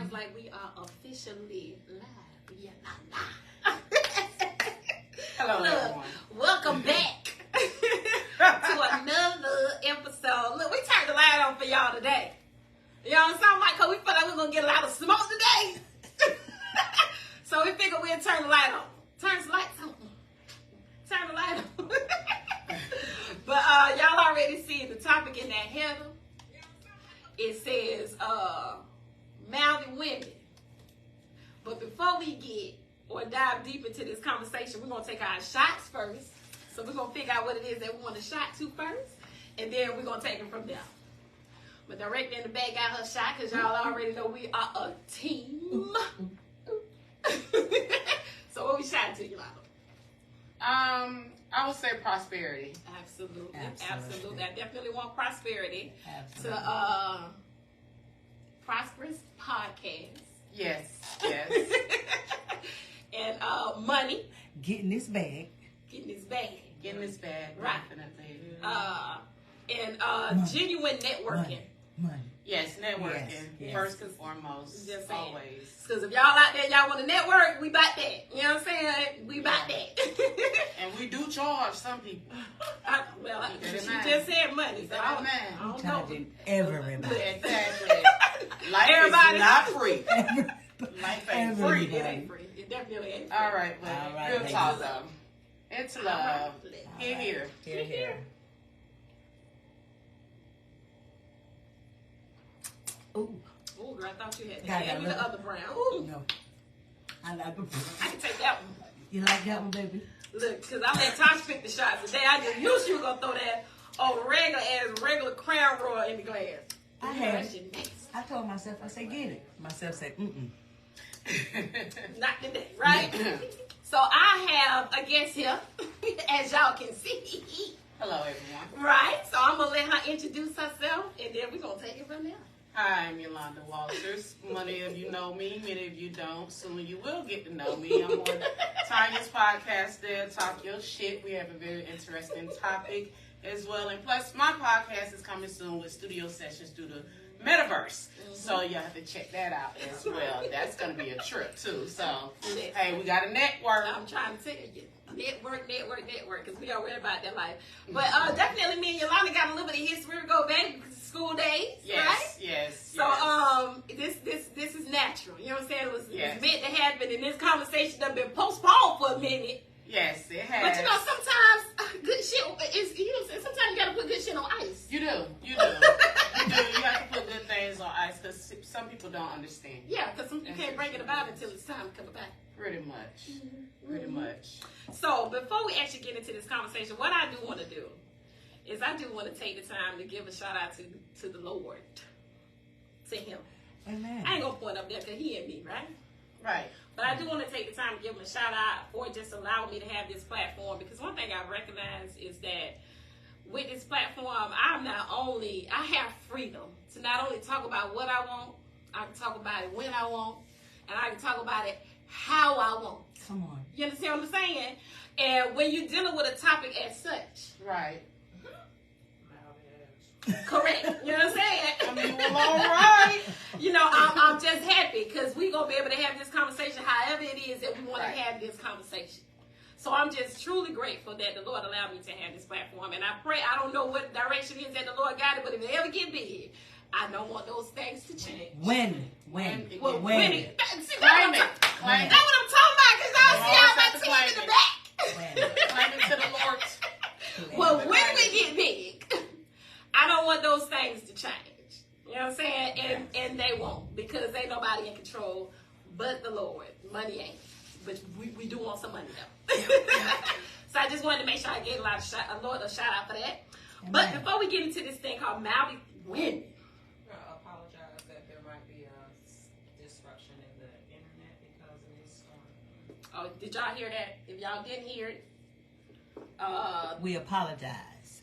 sounds like we are officially live. Yeah, nah. Hello, Look, everyone. welcome back to another episode. Look, we turned the light on for y'all today. You know what I'm saying? Because we feel like we're going to get a lot of smoke today. So we figured we'd turn the light on. Turn the lights on. Turn the light on. But y'all already see the topic in that header. It says Mouthy Women. But before we get or dive deep into this conversation, we're going to take our shots first. So we're going to figure out what it is that we want to shot to first. And then we're going to take it from there. But director in the back got her shot because y'all already know we are a team. So what we shot to, Yolanda? I would say prosperity. Absolutely. I definitely want prosperity. Absolutely. To prosperous podcast. Yes. And money. Getting this bag. Getting this bag. Right. Definitely. And genuine networking. Money. Yes, networking. Yes. First and foremost. Just saying. Always. Because if y'all out there, y'all want to network, we about that. You know what I'm saying? We about that. And we do charge some people. She just said money. So I don't know. Charging everybody. Exactly. Life Everybody. is not free. Life ain't free. It ain't free. It definitely ain't free. All right, but All right, real ladies. talk though. It's love. Here. Ooh. Oh, girl, I thought you had Got that. Give me the look. other brown. Ooh. No. I like them. I can take that one. You like that one, baby? Look, because I let Tosh pick the shots today. I just knew she was going to throw that regular Crown Royal in the glass. I You know, had that shit nasty. I told myself, I said, get it. Myself said, Not today, right? So I have a guest here, as y'all can see. Hello, everyone. Right? So I'm going to let her introduce herself, and then we're going to take it from there. Hi, I'm Yolanda Walters. Many of you know me, many of you don't. Soon you will get to know me. I'm on Tanya's podcast there, Talk Your Shit. We have a very interesting topic as well. And plus, my podcast is coming soon with studio sessions through the metaverse. So you have to check that out as well. That's going to be a trip too. So, hey, we got a network. I'm trying to tell you. Network, because we already about that life. But definitely me and Yolanda got a little bit of history to go back because of school days, right? Yes. So this is natural. You know what I'm saying? It was meant to happen, and this conversation done been postponed for a minute. Yes, it has. But you know, sometimes good shit is, you know, sometimes you gotta put good shit on ice. You do. You have to put good things on ice because some people don't understand. Yeah, because you can't bring it about until it's time to come about. Pretty much. So before we actually get into this conversation, what I do want to do is I do want to take the time to give a shout out to the Lord, to Him. Amen. I ain't gonna point up there because He and me, right? Right. But I do want to take the time to give Him a shout out for just allowing me to have this platform, because one thing I recognize is that with this platform, I have freedom to not only talk about what I want, I can talk about it when I want, and I can talk about it how I want. Come on. You understand what I'm saying? And when you're dealing with a topic as such. Right. Correct. You know what I'm saying? I mean, well, all right. You know, I'm just happy because we're going to be able to have this conversation however it is that we want to have this conversation. So I'm just truly grateful that the Lord allowed me to have this platform. And I pray, I don't know what direction it is that the Lord got it, but if it ever get big, I don't want those things to change. When? When it. See, Claim it. that's what I'm talking about, because y'all see how my team in the back. Claim it to the Lord. Well, when we get big, I don't want those things to change. You know what I'm saying? And they won't, because ain't nobody in control but the Lord. Money ain't. But we do want some money though. So I just wanted to make sure I gave a shout out for that. But before we get into this thing called Mouthy Women. I apologize that there might be a disruption in the internet because of this storm. Oh, did y'all hear that? If y'all didn't hear it, we apologize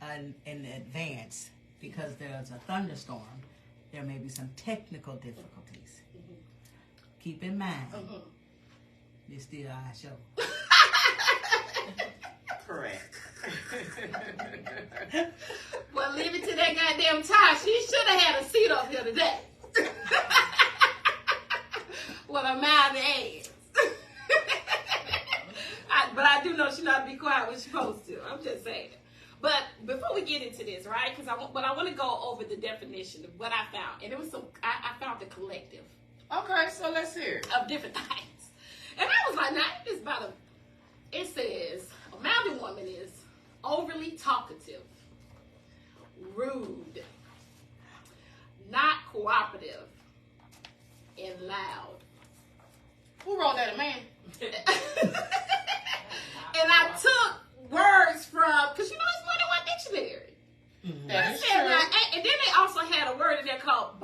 in advance because there's a thunderstorm. There may be some technical difficulties. Keep in mind, it's still our show. Correct. Well, leave it to that goddamn Tosh. He should have had a seat up here today. quiet when you're supposed to. I'm just saying. But before we get into this, right? Because I want to go over the definition of what I found, and it was I found the collective. Okay, so let's hear it. Of different things, and I was like, now this about it says a mouthy woman is overly talkative, rude, not cooperative, and loud. Who wrote that, a man? And I took words from, because you know it's more than one dictionary. Mm-hmm. That is true. And then they also had a word in there called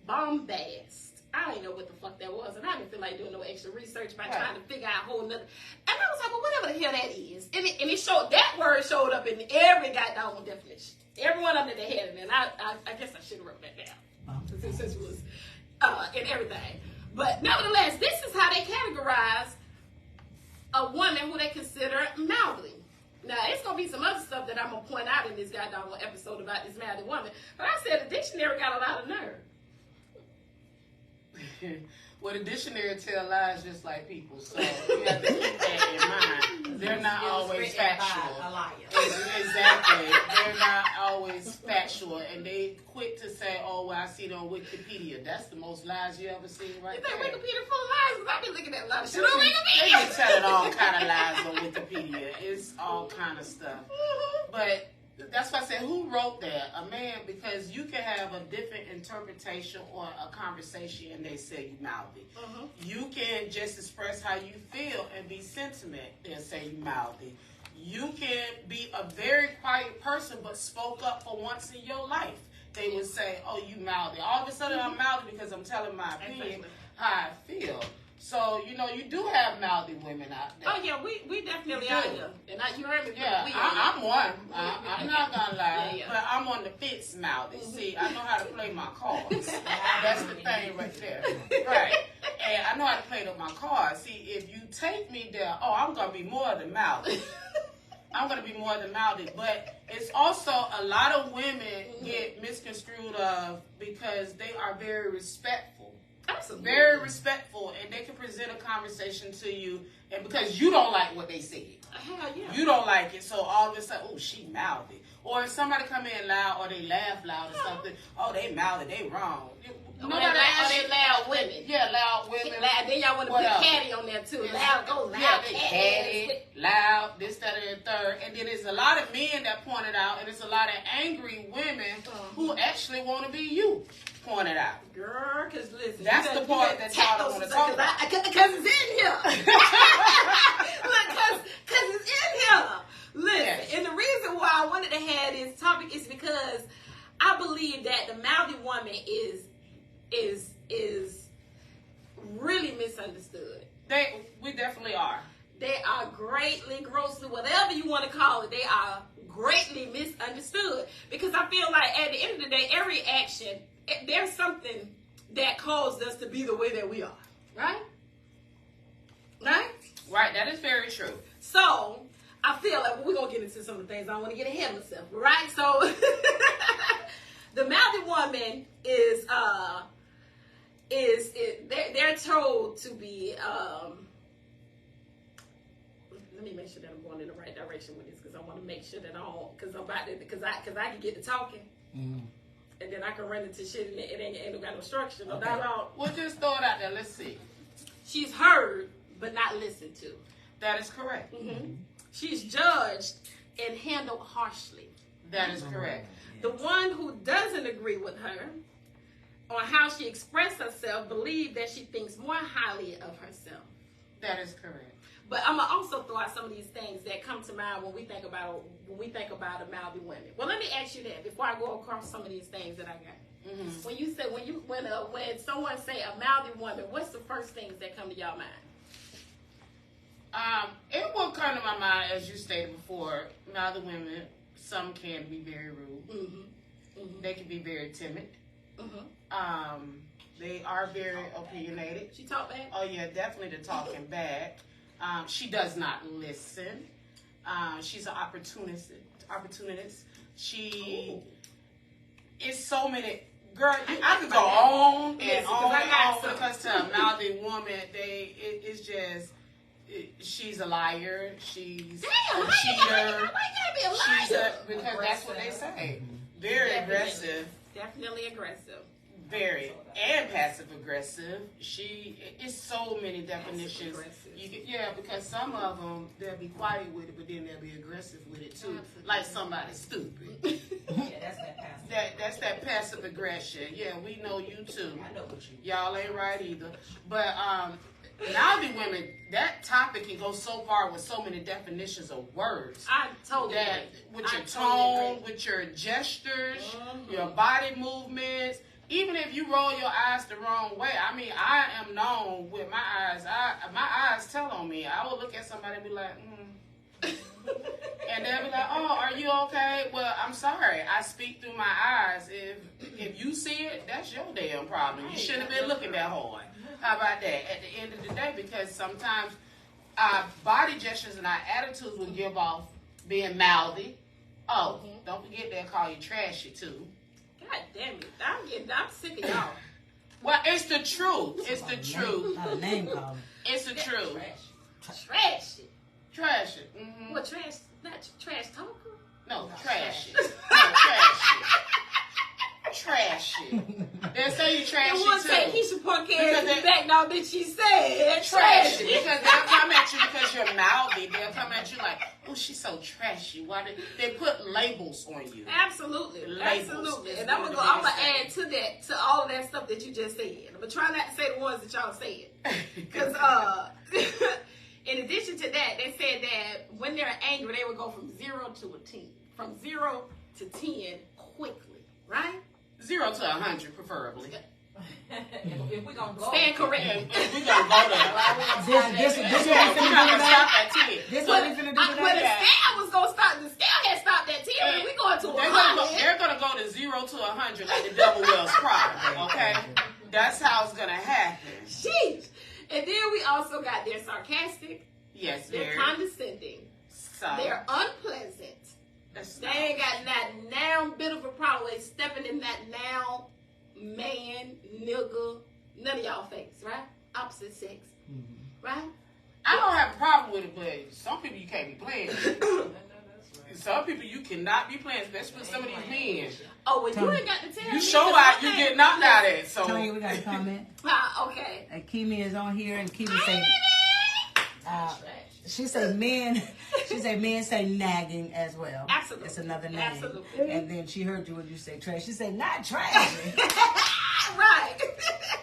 bombast. I didn't know what the fuck that was, and I didn't feel like doing no extra research by trying to figure out a whole nother. And I was like, well, whatever the hell that is. And it showed, that word showed up in every goddamn definition. Every one of them that they had in there. And I guess I should have wrote that down. Since it was in everything. But nevertheless, this is how they categorize a woman who they consider mouthy. Now, it's going to be some other stuff that I'm going to point out in this goddamn episode about this mouthy woman. But I said the dictionary got a lot of nerve. Well, the dictionary tell lies just like people, so you have to keep that in mind. They're not always factual. A liar. Exactly. They're not always factual, and they quick to say, "Oh, well, I see it on Wikipedia." That's the most lies you ever seen, right You there. think Wikipedia full of lies? Because I've been looking at a lot of shit on They Wikipedia. be telling all kind of lies on Wikipedia. It's all kind of stuff. But that's why I said, who wrote that? A man, because you can have a different interpretation on a conversation and they say you mouthy. You can just express how you feel and be sentiment and say you mouthy. You can be a very quiet person but spoke up for once in your life. They would say, oh, you mouthy. All of a sudden I'm mouthy because I'm telling my opinion, how I feel. So, you know, you do have mouthy women out there. Oh, yeah, we definitely are here. And you heard me. Yeah, I'm one. I'm not going to lie. Yeah. But I'm on the fence mouthy. See, I know how to play my cards. That's the thing right there. Right. And I know how to play my cards. See, if you take me there, oh, I'm going to be more than mouthy. I'm going to be more than mouthy. But it's also a lot of women get misconstrued of because they are very respectful. Absolutely. Very respectful, and they can present a conversation to you, and because you don't like what they said, hell yeah, you don't like it, so all of a sudden, oh, she mouthy. Or if somebody come in loud, or they laugh loud or something, oh, they mouthy, they wrong. Nobody they loud women. Yeah, loud women. Loud. Then y'all want to put catty on there too. Loud, go loud. Yeah, they catty, loud, this, that, and the third. And then there's a lot of men that pointed out, and there's a lot of angry women who actually want to be you. Pointed out. Girl, because listen. That's the part that y'all don't want to talk about. Because it's in here. Look, because it's in here. Listen, yes. And the reason why I wanted to have this topic is because I believe that the mouthy woman is really misunderstood. We definitely are. They are greatly, grossly, whatever you want to call it, they are greatly misunderstood. Because I feel like at the end of the day, every action, there's something that caused us to be the way that we are. Right? Right? Right, that is very true. So, I feel like we're going to get into some of the things. I don't want to get ahead of myself. Right? So, the mouthy woman they're told to be, let me make sure that I'm going in the right direction with this, because I want to make sure that I don't, because I can get to talking. Mm-hmm. And then I can run into shit and it ain't got no structure, no dialogue. We'll just throw it out there. Let's see. She's heard, but not listened to. That is correct. Mm-hmm. She's judged and handled harshly. That is correct. The one who doesn't agree with her on how she expressed herself believes that she thinks more highly of herself. That is correct. But I'm gonna also throw out some of these things that come to mind when we think about a mouthy women. Well, let me ask you that before I go across some of these things that I got. Mm-hmm. When someone say a mouthy woman, what's the first things that come to y'all mind? It will come to my mind, as you stated before, mouthy women. Some can be very rude. Mm-hmm. Mm-hmm. They can be very timid. Mm-hmm. They are very opinionated. She talk back? Oh yeah, definitely the talking back. She does not listen. She's an opportunist. She is so many. Girl, I could go on and on when it comes to a mouthy woman. It's just she's she's a liar. She's Damn, a cheater. Why you gotta She's be a liar? because that's what they say. Very aggressive. Definitely aggressive. Very and passive aggressive. It's so many definitions. Because some of them they'll be quiet with it, but then they'll be aggressive with it too. Absolutely. Like somebody stupid. That's that passive. That's that passive aggression. Yeah, we know you too. I know what you. Y'all ain't right either. But Mouthy women, that topic can go so far with so many definitions of words. I totally that agree. with your totally tone, agree. with your gestures, your body movements. Even if you roll your eyes the wrong way, I mean, I am known with my eyes. My eyes tell on me. I will look at somebody and be like, and they'll be like, "Oh, are you okay?" Well, I'm sorry. I speak through my eyes. If you see it, that's your damn problem. You shouldn't have been looking that hard. How about that? At the end of the day, because sometimes our body gestures and our attitudes will give off being mouthy. Oh, don't forget they'll call you trashy too. God damn it. I'm sick of y'all. Well, it's the truth. It's the truth. Not a name calling. It's the truth. Trashy. Trashy. Mm-hmm. What, trash? Not trash talker? No, trashy. No, trashy. Trashy. They'll say you trashy You want to too. take Keisha Parker Because to the back now that she said Trashy. Because they'll come at you because you're mouthy. They'll come at you like, oh, she's so trashy. Why did they put labels on you? Absolutely. Labels Absolutely. is And I'm one gonna of the add biggest to that, to all of that stuff that you just said. I'm gonna try not to say the ones that y'all said. Because in addition to that, they said that when they're angry, they would go from 0 to a 10. From 0 to 10 quickly, right? 0 to 100, preferably. If we're gonna go, Stand corrected. If we're gonna go there. This Yeah, what we we're finna not do gonna today? stop at 10. This what we finna do When the today? scale was gonna stop, the scale had stopped at 10. When we going to They're gonna go to 0 to 100 like the devil wears Prada. Okay, that's how it's gonna happen. Sheesh. And then we also got they're sarcastic, Yes, they're very. condescending, So they're unpleasant. They ain't got that now bit of a problem with stepping in that now man, nigga, none of y'all face, right? Opposite sex, right? I don't have a problem with it, but some people you can't be playing with. Some people you cannot be playing, especially with some of these men. Oh, well, you ain't got to tell me. You show out, you get knocked out at. So Tony, we got a comment. Okay. Kimi is on here, and Kimi say, she say men say nagging as well. Absolutely. It's another name. Absolutely. And then she heard you when you say trash. She said not trashy. Right.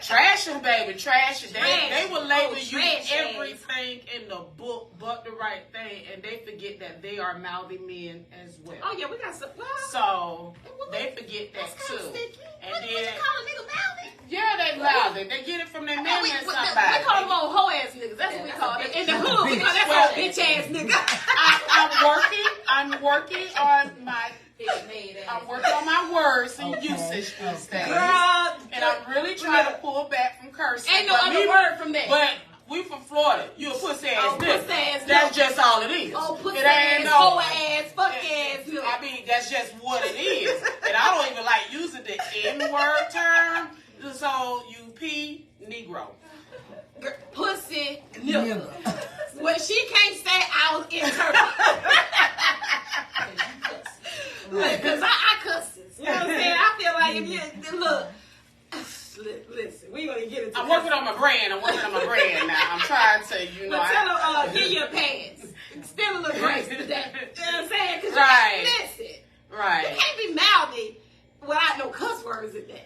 trashing, baby, trashing. They will label you trash everything in the book but the right thing, and they forget that they are mouthy men as well. Oh yeah, we got some. Well, So they forget that that's too. kind of sticky. And What then you call a nigga mouthy? yeah, they mouthy. They get it from their men We and call somebody. them old hoe ass niggas. That's what we call them. In the hood, we call that Well, old bitch ass nigga. I'm working on my. I'm working on my words and usage these days. Girl, And I'm really trying to pull back from cursing. ain't no But other me- word from that. But we from Florida. You a pussy ass Oh, nigga. pussy ass That's nigga. just all it is. Oh, pussy It ain't ass, no- hoe ass, fuck ass nigga. I mean, that's just what it is. And I don't even like using the N-word term. So you P Negro. Pussy nigga. When she can't say, I was interpreting. Because I cusses. You know what I'm saying? I feel like if you look. Listen, we gonna get into. I'm working on my brand. I'm working on my brand now. I'm trying to, you know. But tell them, get your pants. Still a little grace today. You know what I'm saying? Because Right. listen, you Right. can't be mouthy without no cuss words in there.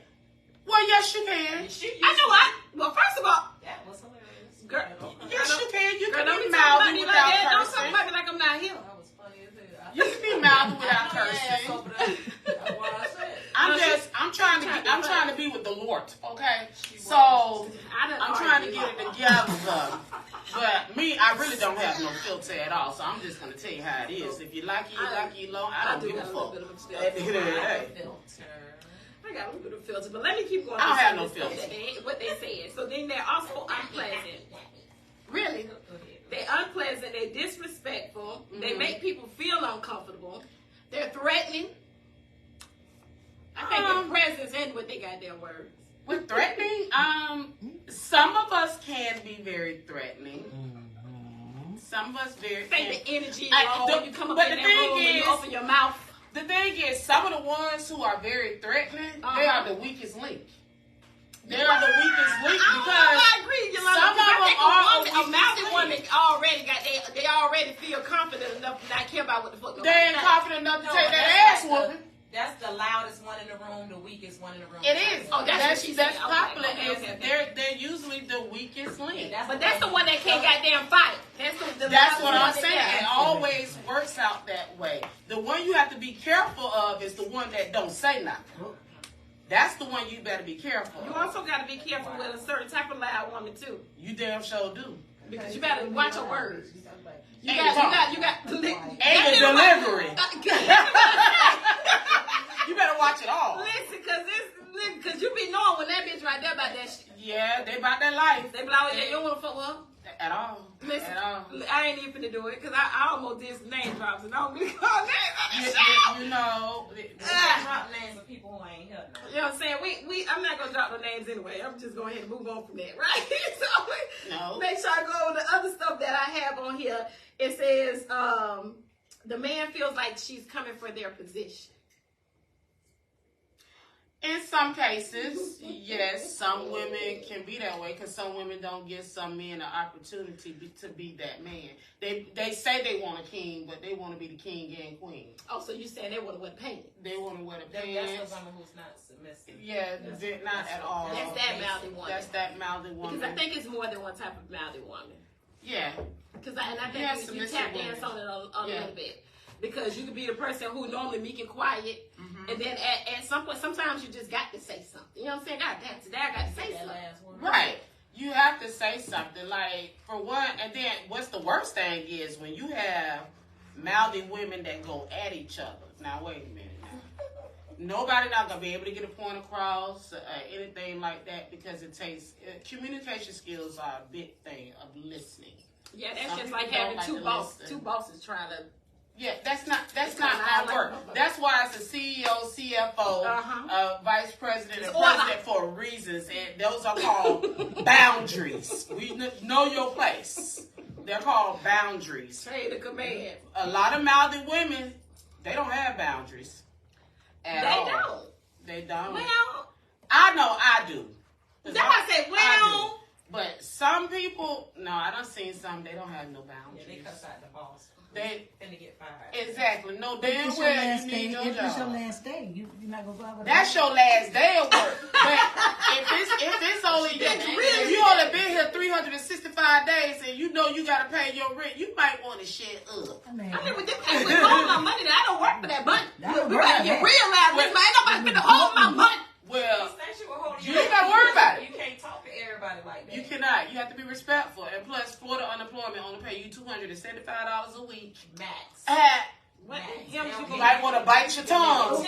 Well, yes, you can. I know well, first of all, That was hilarious. girl, Yes, you can. You girl, can don't be be talking about mouthy me like without that. Don't talk cursing. about me like I'm not here. That was funny as hell. You can be mouthy without I know your ass cursing. over there. That's what I said. I'm trying to be with the Lord, okay? So I'm trying to get it together. But me, I really don't have no filter at all. So I'm just gonna tell you how it is. If you like it, you like it, you don't. I don't give a fuck. At the end of the day. I got a little bit of filter, but let me keep going. I don't have no This stuff filter. what they said. So then they're also unpleasant. Really? They're unpleasant. They're disrespectful. They make people feel uncomfortable. They're threatening. I think their presence end with their goddamn words. With threatening, some of us can be very threatening. Some of us very. Think the energy you come up but in the that thing room and you is- open your mouth. The thing is, some of the ones who are very threatening, they are the weakest link. They are the weakest link because I agree, Yolanda, some of them are a mouthy woman already got they already feel confident enough to not care about what the fuck. they ain't confident enough to take that ass whooping. That's the loudest one in the room, the weakest one in the room. It is. Oh, that's popular. Okay. They're usually the weakest link. But that's the one that can't goddamn fight. That's what I'm saying. It always works out that way. The one you have to be careful of is the one that don't say nothing. That's the one you better be careful You of. also got to be careful with a certain type of loud woman too, You damn sure do. because you better watch your words. You And got the delivery. You better watch it all. Listen, cause you be knowing when that bitch right there about that shit. Yeah, they about that life. They be like, yeah, you don't want to fuck with her. At all. Listen, At all. I ain't even finna do it because I almost did some name drops and I don't really call names. You know. Drop names of people who ain't here. You know what I'm saying? I'm not gonna drop no names anyway. I'm just going ahead and move on from that, right? So make sure I go over the other stuff that I have on here. It says the man feels like she's coming for their position. In some cases, yes, some women can be that way because some women don't give some men an opportunity to be that man. They say they want a king, but they want to be the king and queen. Oh, so you saying they want to wear the pants? They want to wear the That's pants. the woman who's not submissive. Yeah, not at all. That's that mouthy woman. That's that mouthy woman. Because I think it's more than one type of mouthy woman. Yeah. Because I think you tap dance on it a little bit. Because you could be the person who normally meek and quiet, and then at some point, sometimes you just got to say something. You know what I'm saying? God damn, today I got to say something. Right. You have to say something. Like, for one, and then what's the worst thing is when you have mouthy women that go at each other. Now, wait a minute. Nobody not going to be able to get a point across, anything like that, because it takes, communication skills are a big thing of listening. Yeah, that's just like having two bosses trying to. Yeah, that's not how it works. That's why it's a CEO, CFO, vice president, and president for reasons, and those are called boundaries. We know your place. They're called boundaries. Chain of command. A lot of mouthy women, they don't have boundaries at all. They don't. Well, I know I do. That's why I said, well. But some people, no, I done seen some, they don't have no boundaries. Yeah, they cuss out the boss. They finna get fired. Exactly. No damn well you need your job. If it's your last day, you're not gonna go out with That's your last day of work. But if it's only if you only been here 365 days and you know you gotta pay your rent, you might want to shut up. I mean, with all my money, I don't work for that money. We gotta get real loud. Ain't nobody finna hold my money. Well, you ain't gotta worry about it. You can't talk to everybody like that. You cannot. You have to be respectful. And plus, Florida unemployment only pay you $275 a week. Max. You might want to bite your tongue.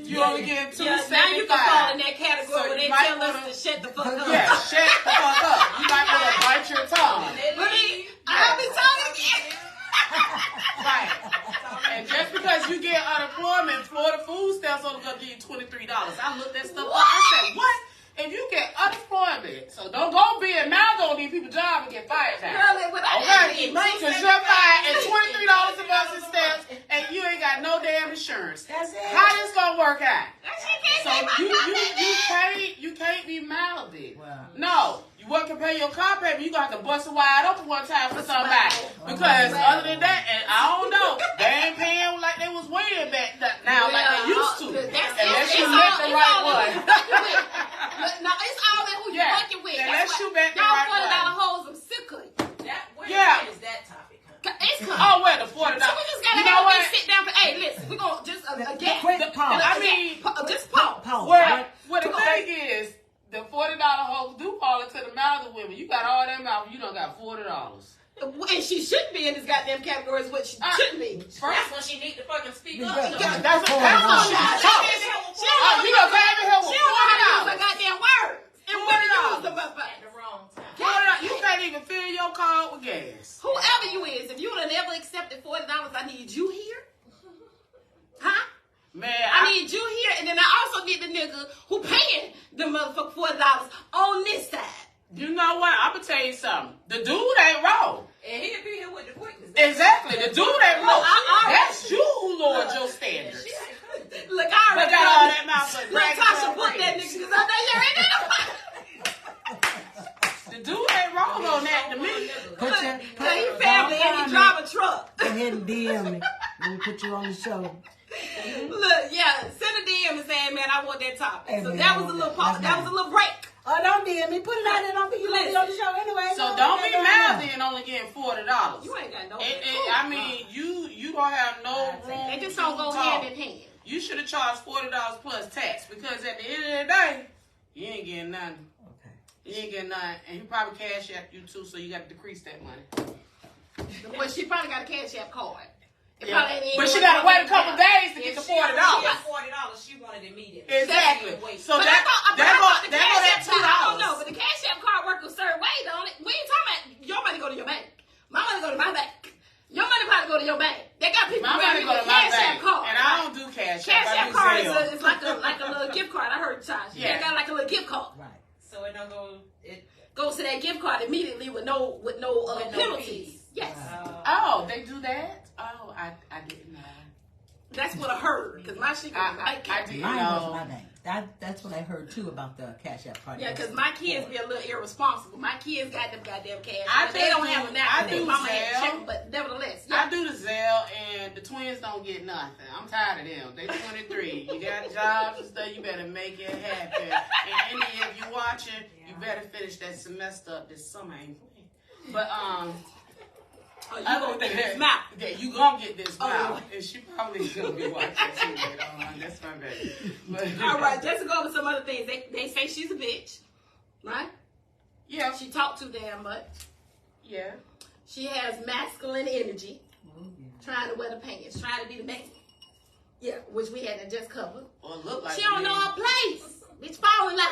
You only get $275. Now you can fall in that category So where they might tell wanna, us to shut the fuck up. Yeah, shut the fuck up. You might want to bite your tongue. I'll be talking again. Right. And just because you get unemployment, Florida food stamps only gonna give you $23. I looked that stuff up. I said, what? If you get unemployment, so don't go being mad on these people's jobs and get fired now. Okay? Because you're fired and $23 a month in stamps and you ain't got no damn insurance. That's it. How this gonna work out? So you you can't be mouthy. Wow. No. You can pay your car payment, you gonna have to bust it wide open one time for somebody. Because other than that, and I don't know, they ain't paying like they was weighing back now like they used to. Unless you met the right one. No, it's all that who you working with. Unless you met the right one. Y'all $40 hoes, I'm sick of it. Where is that topic? It's coming. Oh, where the $40? So we just gotta have a sit down for, hey, listen, we're gonna just, again. Quick pause. I mean, just pause. Well, the thing is, the $40 hoes do fall into the mouth of women. You got all that mouth, you don't got $40. And she shouldn't be in this goddamn category is what she shouldn't be. That's when she need to fucking speak up. That's what she you know, she don't know how to use her goddamn words. And what to use them up at the wrong time. You can't even fill your car with gas. Whoever you is, if you would have never accepted $40, I need you here. Huh? Man, I need you here, and then I also need the nigga who paying the motherfucker $40 on this side. You know what? I'm gonna tell you something. The dude ain't wrong. And he'll be here with the quickness. Exactly. The dude ain't wrong. That's you who lowered your standards. Look, I already got all that mouth for Look, Tasha put that nigga because I know The dude ain't wrong on that to me. Put your he family and he drive a truck. Go ahead and DM me. Let me put you on the show. Look, yeah, send a DM and saying, man, I want that topic. Hey, So man, that was a little pause. That was a little break. Oh, don't DM me. Put it out there. Don't be you on the show anyway. So don't be mad then only getting $40. You ain't got no. I mean, you don't have no room. They just don't go hand in hand. You should have charged $40 plus tax because at the end of the day, you ain't getting nothing. Okay. You ain't getting nothing, and he probably cash app you too, so you got to decrease that money. Well, she probably got a cash app card. Yeah. But she got to wait a couple days to get the $40. $40, she wanted immediately. Exactly. So but that that $2. I don't know, but the cash app card work a certain way, don't it? We ain't talking about your money go to your bank. My money go to my bank. Your money probably go to your bank. They got people My money go to my cash app bank, card. and I don't do cash app. Cash app card is like a little gift card. I heard Tasha. Yeah. They got like a little gift card. Right. So it don't go. It Goes to that gift card immediately with no penalties. fees. Yes. Oh, they do that? Oh, I didn't know. That's what I heard. Because my shit goes to my I bank. didn't Mine know. goes to my bank. That's what I heard too about the cash app card. Yeah, because my kids be a little irresponsible. My kids got them goddamn cash. I They don't do- have a I napkin. do Their mama had to Zelle. check them, but nevertheless. Yeah. I do the Zelle, and the twins don't get nothing. I'm tired of them. They 23. You got jobs and stuff. You better make it happen. And any of you watching, you better finish that semester up this summer. I ain't playing. But Oh, you gonna get this mouth. Yeah, you gonna get this Oh, mouth, and she probably gonna be watching too later on. That's my baby. But, All right, just to go over some other things. They say she's a bitch, right? Yeah. She talked too damn much. Yeah. She has masculine energy, trying to wear the pants, trying to be the man. Yeah, which we had to just cover. Or look like She don't know her place. Bitch, fall in line.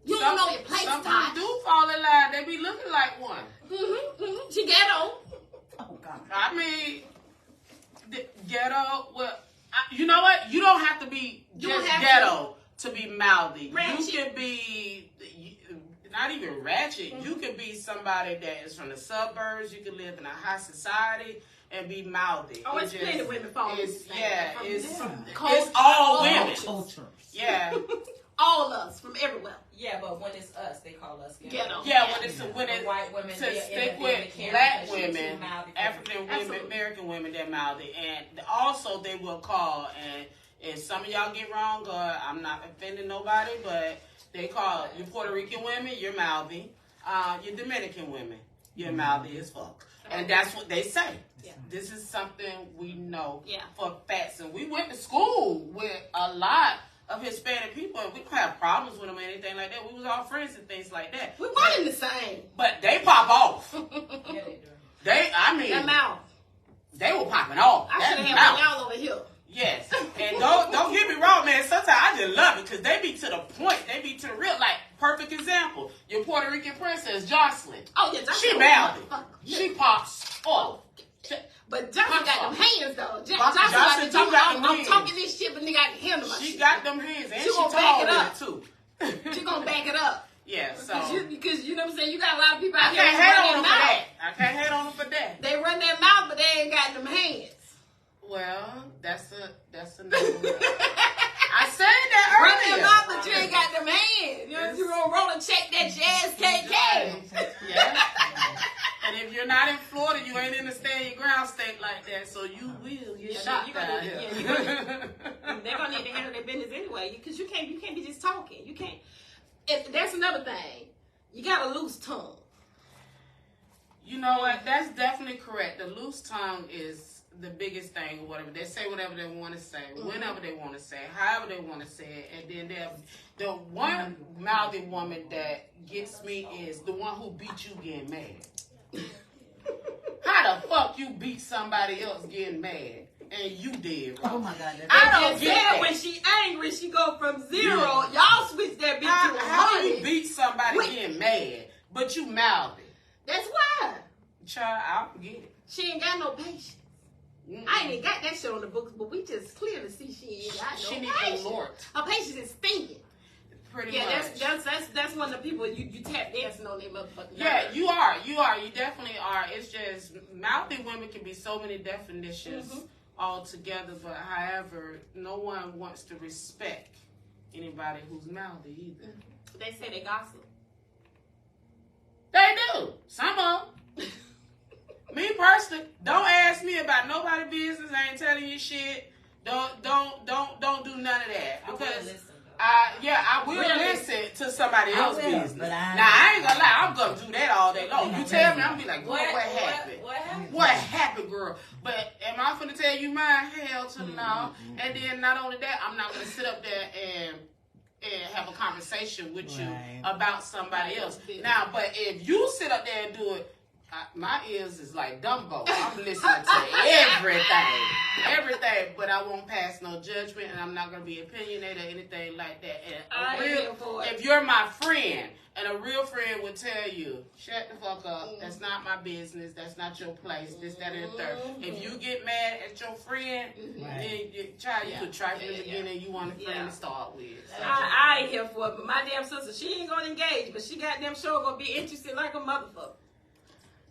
You don't know your place, Some Todd. people do fall in line. They be looking like one. She ghetto. Oh God. I mean, the ghetto. Well, you know what? You don't have to be You don't just have ghetto to be mouthy. Ratchet. You can be not even ratchet. You can be somebody that is from the suburbs. You can live in a high society and be mouthy. Oh, it's plenty of women falling. It's Culture, all women. Culture. Yeah. All of us from everywhere. Yeah, but when it's us, they call us Ghetto. Yeah, when it's white women, to they're stick in with the black because she's women, too mouthy for African women, Absolutely. American women, they're mouthy, and also they will call. And some of y'all get wrong, or I'm not offending nobody, but they call you Puerto Rican women, you're mouthy. You Dominican women, you're mouthy as fuck, and that's what they say. Yeah. This is something we know Yeah. for facts, and we went to school with a lot of Hispanic people, and we don't have problems with them or anything like that. We was all friends and things like that. We one in the same. But they pop off. Yeah, they do. That mouth. They were popping off. I That should have mouth. had one y'all over here. Yes. And don't get me wrong, man. Sometimes I just love it because they be to the point. They be to the real. Like, perfect example. Your Puerto Rican princess, Jocelyn. Oh, yeah. Jocelyn She mouthy. Yeah. She pops off. But Jocelyn got them hands, though. Jocelyn Jocelyn do got them I'm hands. talking this shit, but nigga, I can handle my She shit. got them hands. And She she gonna back tall it with up. it, too. She gonna back it up. Yeah, so. Because you know what I'm saying? You got a lot of people I out here can't that hate run on them their for mouth. that. I can't hate on them for that. They run their mouth, but they ain't got them hands. Well, that's another one. I said that Run earlier. their mouth, but you ain't got them hands. You know, if you gonna roll and check that jazz KK. Yeah. And if you're not in Florida, you ain't in the stand your ground state like that, so you will get shot you down gonna- here. yeah, They're gonna need to handle their business anyway, because you can't be just talking. You can't. And that's another thing. You got a loose tongue. You know what? That's definitely correct. The loose tongue is the biggest thing, or whatever. They say whatever they want to say, whenever they want to say, however they want to say it. And then the one mouthy woman that gets me is the one who beat you getting mad. How the fuck you beat somebody else getting mad and you did wrong? Oh my God. I don't And get that. when she angry, she go from 0. Y'all switch that bitch to How you 100. beat somebody Wait. getting mad, but you mouthy? That's why. Child, I don't get it. She ain't got no patience. I ain't even got that shit on the books, but we just clearly see she ain't got no She needs patience. a Lord. Her patience is stinking. Pretty much. Yeah, that's one of the people you tap dancing on their motherfucking Yeah, nerves. you are. You definitely are. It's just mouthy women can be so many definitions altogether, but however, no one wants to respect anybody who's mouthy either. They say they gossip. They do. Some of them. Me personally, don't ask me about nobody's business. I ain't telling you shit. Don't do none of that because I will listen to somebody else's business. But I ain't gonna lie, I'm gonna do that all day long. You tell me, I'm gonna be like, what happened? What happened, girl? But am I finna tell you mine? Hell to no. And then not only that, I'm not gonna sit up there and have a conversation with you about somebody else. Now, but if you sit up there and do it, my ears is like Dumbo. I'm listening to everything, but I won't pass no judgment, and I'm not gonna be opinionated or anything like that. And if you're my friend, and a real friend would tell you, shut the fuck up. That's not my business. That's not your place. This, that, and the third. If you get mad at your friend, then you could try from the beginning. You want a friend to start with. So. I ain't here for it, but my damn sister, she ain't gonna engage, but she goddamn sure gonna be interested like a motherfucker.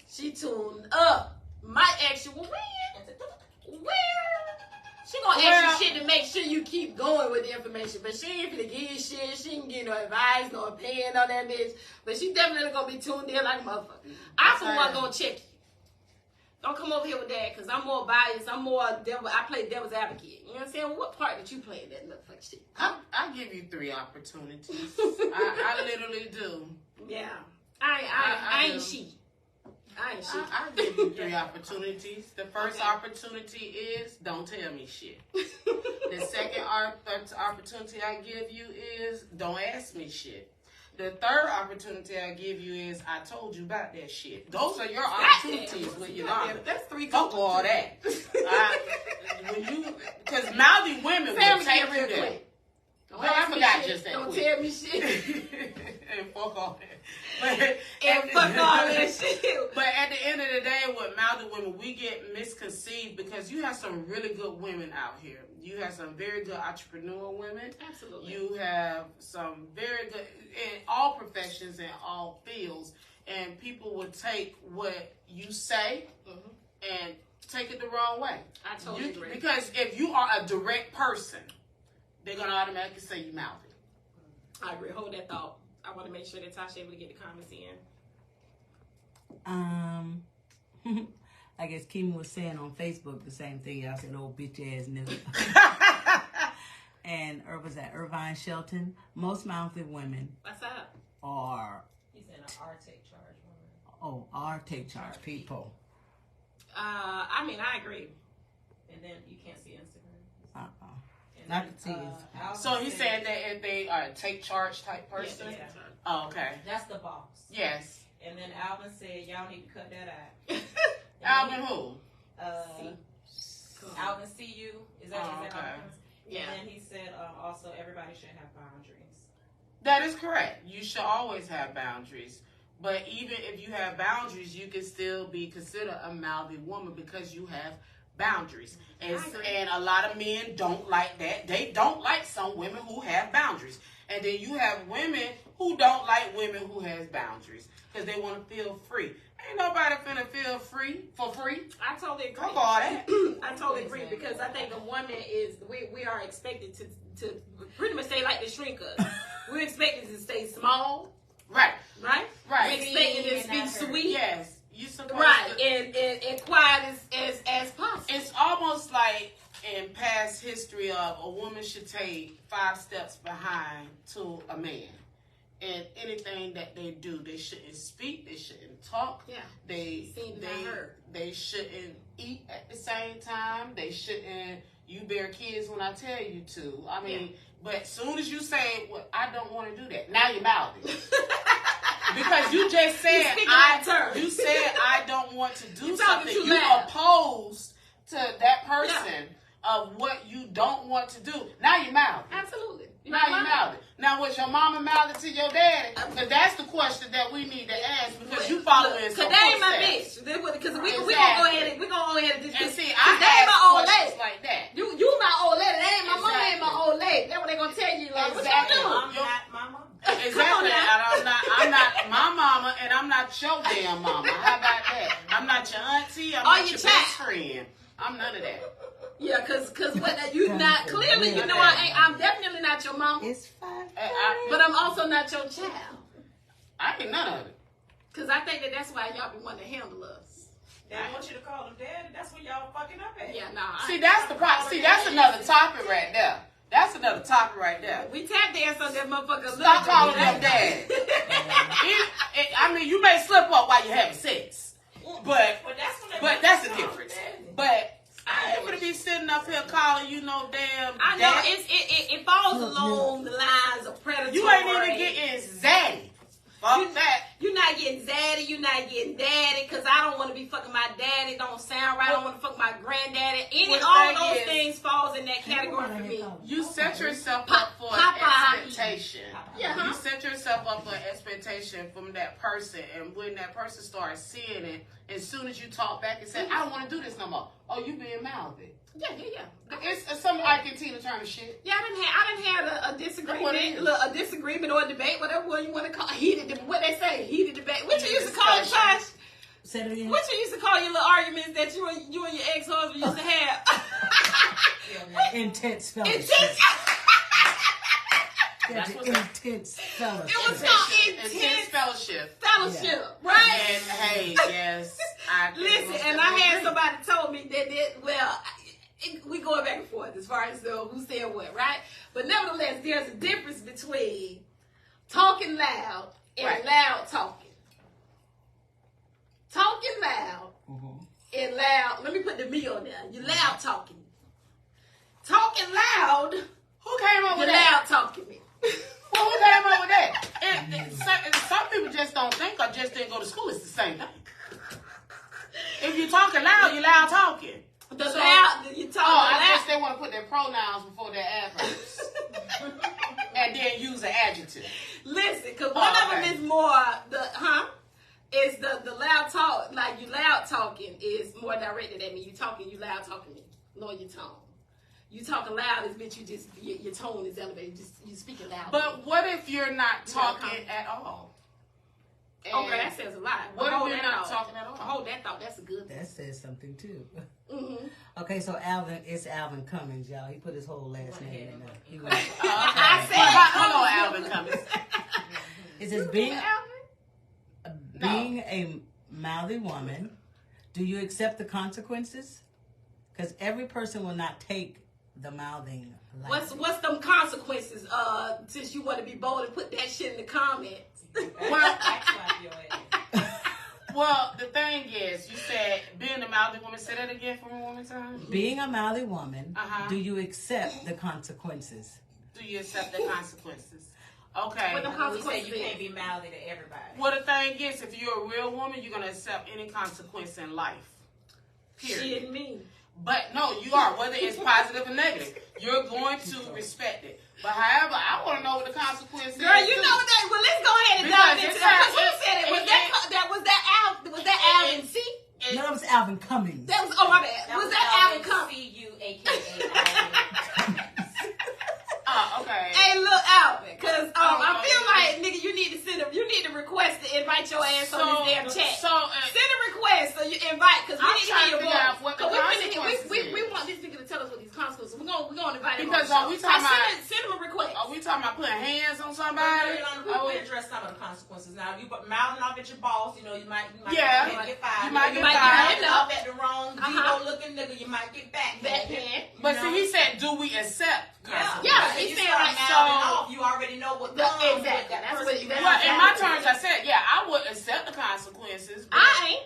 She tuned up. Might ask you, well, where? She gonna ask you shit to make sure you keep going with the information, but she ain't finna give you shit. She ain't get no advice, no opinion on that bitch. But she definitely gonna be tuned in like a motherfucker. I for one gonna check you. Don't come over here with that, cause I'm more biased. I'm more devil. I play devil's advocate. You know what I'm saying? What part did you play in that motherfucker shit? I give you 3 opportunities. I literally do. Yeah. I ain't she. I give you 3 opportunities. The first opportunity is don't tell me shit. The second opportunity I give you is don't ask me shit. The third opportunity I give you is I told you about that shit. Those are your opportunities when you're not. That's 3. Fuck all that. Because mouthy women will take you there. Well, I forgot just that. Don't tell me shit. And fuck all that. And fuck all that shit. But at the end of the day, with mouthy women, we get misconceived because you have some really good women out here. You have some very good entrepreneur women. Absolutely. You have some very good in all professions and all fields. And people will take what you say and take it the wrong way. I totally agree. Because if you are a direct person, they're going to automatically say you mouthy. I agree. Hold that thought. I want to make sure that Tasha able to get the comments in. I guess Kim was saying on Facebook the same thing. Y'all said, old bitch ass nigga. And was that Irvine Shelton? Most mouthy women. What's up? Are. He's in an R take charge woman. Oh, R take charge people. I mean, I agree. And then you can't see Instagram. Not to see Instagram. So he's saying that if they are a take charge type person? Yeah. Oh, okay. That's the boss. Yes. And then Alvin said, y'all need to cut that out. Alvin who? Alvin CU. Is that okay. Alvin? Yeah. And then he said also everybody should have boundaries. That is correct. You should always have boundaries. But even if you have boundaries, you can still be considered a mouthy woman because you have boundaries. And a lot of men don't like that. They don't like some women who have boundaries. And then you have women who don't like women who has boundaries because they want to feel free. Ain't nobody finna feel free for free. I totally agree. Fuck all that. I totally agree because I think a woman is we are expected to pretty much stay like the shrinkers. We're expected to stay small. Right. Right? Right. We're expected to be sweet. Yes. You supposed right. to. And quiet as possible. It's almost like in past history of a woman should take 5 steps behind to a man. And anything that they do, they shouldn't speak, they shouldn't talk. Yeah. They shouldn't eat at the same time. They shouldn't you bear kids when I tell you to. I mean, but as soon as you say, well, I don't want to do that, now you're mouthy. Because you just said I don't want to do something. You opposed to that person of what you don't want to do. Now you're mouthy. Absolutely. Now you mouthed it. Now was your mama mouthed to your daddy? Because that's the question that we need to ask because you following some Cause they ain't my bitch. Because we gonna go ahead and and see, I ain't my old lady like that. You my old lady. They ain't my mama ain't my old lady. That's what they gonna tell you. Like, what y'all doing? I'm not my mama. Exactly. I'm not my mama, and I'm not your damn mama. How about that? I'm not your auntie. I'm not your best friend. I'm none of that. Yeah, cause what you not clearly you know I ain't. I'm definitely not your mama. It's fine. But I'm also not your child. I ain't none of it. Cause I think that's why y'all be wanting to handle us. They want you to call them daddy. That's what y'all fucking up at. Yeah, nah. See, that's the problem. See, that's another topic right there. That's another topic right there. We tap dance on that motherfucker. Stop calling them daddy. I mean, you may slip up while you're having sex, but that's the difference. But I ain't gonna be sitting up here calling you no damn. I know it falls along the lines of predatory. You ain't even getting zaddy. Fuck that. You're not getting zaddy. You're not getting daddy. Cause I don't want to be fucking my daddy. Don't sound right. I don't want to fuck my granddaddy. All those things falls in that category for me. You set yourself up for expectation. You set yourself up for expectation from that person, and when that person starts seeing it, as soon as you talk back and say, "I don't want to do this no more," oh, you being mouthy. Yeah. It's some Ike and Tina Turner shit. Yeah, I done had a disagreement or a debate, whatever one you want to call heated. What they say, heated debate. What you used to call it, Josh? Say it again. What you used to call your little arguments that you and your ex-husband used to have? Intense fellowship. That's what intense fellowship. It was called intense fellowship. Right? And hey, yes, listen, and I had somebody told me that we going back and forth as far as who said what, right? But nevertheless, there's a difference between talking loud and loud talking. Talking loud and loud. Let me put the me on there. You loud talking. Talking loud. Who came up with that? Loud talking me. Well, who came up with that? And some people just don't think or just didn't go to school. It's the same thing. If you're talking loud, you're loud talking. You talking loud. I guess they want to put their pronouns before their adverbs. And then use an adjective. Listen, because one of them is more is the loud talk, like you loud talking is more directed at me. You loud talking me. Lower your tone. You talking loud is bitch, you just your tone is elevated, you speaking loud. But what if you're not talking at all? Okay, that says a lot. What if you're not talking at all? Hold that thought. That's a good thing. That says something too. Mm-hmm. Okay, so it's Alvin Cummings, y'all. He put his whole last name in there. Hold on, Alvin Cummings. It says being a mouthy woman, do you accept the consequences? Because every person will not take the mouthing. What's them consequences? Since you want to be bold and put that shit in the comments. Well, the thing is, you said being a mouthy woman. Say that again for me one more time. Being a mouthy woman, do you accept the consequences? Do you accept the consequences? Okay. What the consequences? You can't be mouthy to everybody. Well, the thing is, if you're a real woman, you're gonna accept any consequence in life. Period. Shit, me. But no, you are, whether it's positive or negative, you're going to respect it. But however, I want to know what the consequences. Girl, you know what that? Well, let's go ahead and dive into that. Who said it? Was that Alvin C? No, that was Alvin Cummings. That was my bad. Was that Alvin Cummings? Okay. Hey, look, Alvin, because I feel like, nigga, you need to request to invite your ass on this damn chat. So send a request so you invite, because we need to hear your voice. What the consequences we want this nigga to tell us what these consequences. We're gonna invite him. Because are we talking about send him a request? Are we talking about putting hands on somebody? We address some of the consequences. Now, if you mouthing off at your boss, you might get fired. You might get fired. Off at the wrong looking nigga, you might get backhand. But see, he said, do we accept consequences? Yeah, he said like so. You already know what comes. Exactly. Well, in my terms, I said, yeah, I would accept the consequences. I ain't.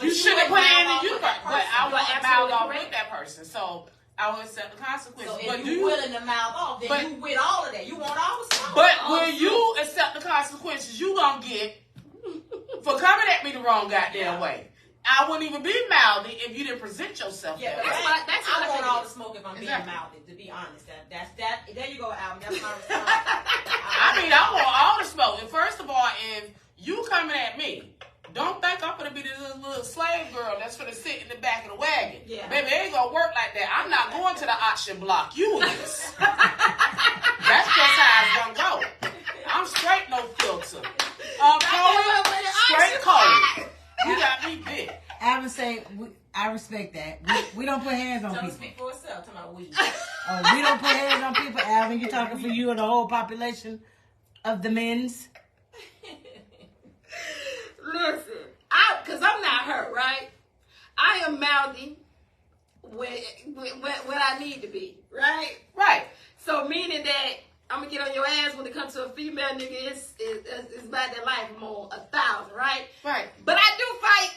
You should have put it in the universe, but I would mouth off with that person, so I would accept the consequences. So but if you're willing to mouth off, then you with all of that. You want all the stuff. But will you accept the consequences you gonna get for coming at me the wrong goddamn way? I wouldn't even be mouthy if you didn't present yourself. Yeah, that but way. that's I want all the smoke if I'm being mouthy. To be honest, that's that. There you go, Alvin. That's my response. I want all the smoke. And first of all, if you coming at me, don't think I'm gonna be this little slave girl that's gonna sit in the back of the wagon. Yeah. Baby, it ain't gonna work like that. I'm not going to the auction block. You is. That's just how it's gonna go. I'm straight, no filter. Chloe, straight Chloe. You got me big. Alvin say, I respect that. We don't put hands on Don't people. speak for itself. Talking about we. We don't put hands on people. Alvin, you talking for you and the whole population of the men's? Listen, because I'm not her, right? I am mouthy when I need to be, right? Right. So meaning that I'm gonna get on your ass when it comes to a female nigga. It's about that life. I'm on 1,000, right? Right. But I do fight.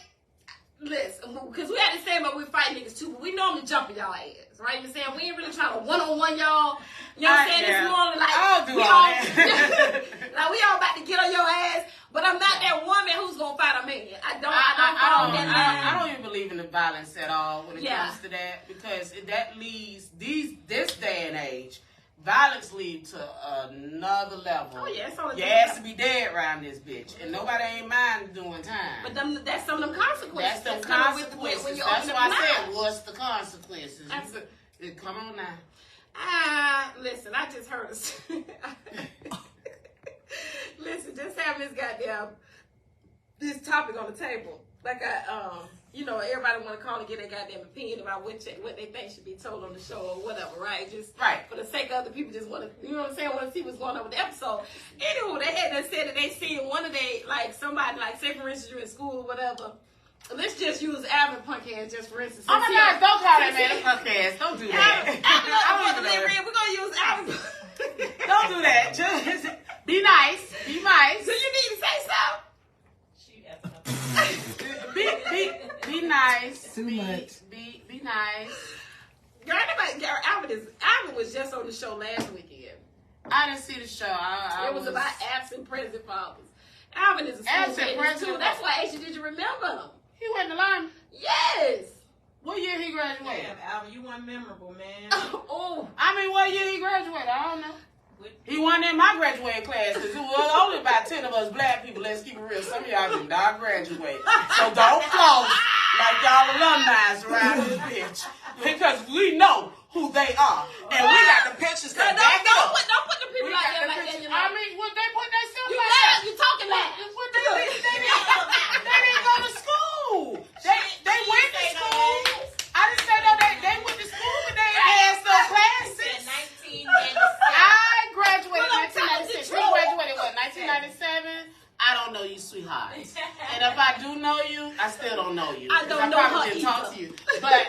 Listen, because we had to say about we fight niggas too, but we normally jumping y'all ass, right? You saying we ain't really trying to one-on-one y'all. You know what I'm saying? Yeah. It's more like I'll do we all all that. like we all about to get on your ass, but I'm not that woman who's gonna fight a man. I don't even believe in the violence at all when it comes to that, because that leads this day and age. Violence leads to another level. Oh yeah, it's on the your ass to be dead around this bitch, and nobody ain't mind doing time. But that's some of them consequences. That's the consequences. When you That's open why up I your said, mouth. what's the consequences? Come on now. Listen, I just heard us. Listen, just having this topic on the table. Like everybody want to call and get their goddamn opinion about what they think should be told on the show or whatever, right? Just right for the sake of other people, just want to, you know what I'm saying, want to see what's going on with the episode. Anywho, they had said that they seen one of they, like somebody, like say for instance you're in school or whatever. Let's just use Alvin Punkhead just for instance. Oh my God, don't call that man a punkhead. Don't do that. We're gonna use Alvin. Don't do that. Just be nice. Be nice. Do you need to say something? Be nice. Too much. Be nice. Girl, Alvin was just on the show last weekend. I didn't see the show. It was about absent present fathers. Alvin is a absent present too. That's why, Aisha, did you remember him? He went to line. Yes. What year he graduated? Damn, Alvin, you weren't memorable, man. Oh. I mean, what year he graduated? I don't know. He wasn't in my graduating class because it was only about 10 of us black people. Let's keep it real. Some of y'all did not graduate. So don't floss like y'all alumni around this bitch. Because we know who they are. And we got the pictures to back it up. Don't put the people out there like that. I mean, what they put themselves you like that. You talking like They didn't go to school. They went to school. I didn't say no, they went to school, but they had some classes. I graduated in 1996. You graduated what, 1997? I don't know you, sweetheart. And if I do know you, I still don't know you. I don't know her probably didn't talk either. to you. But,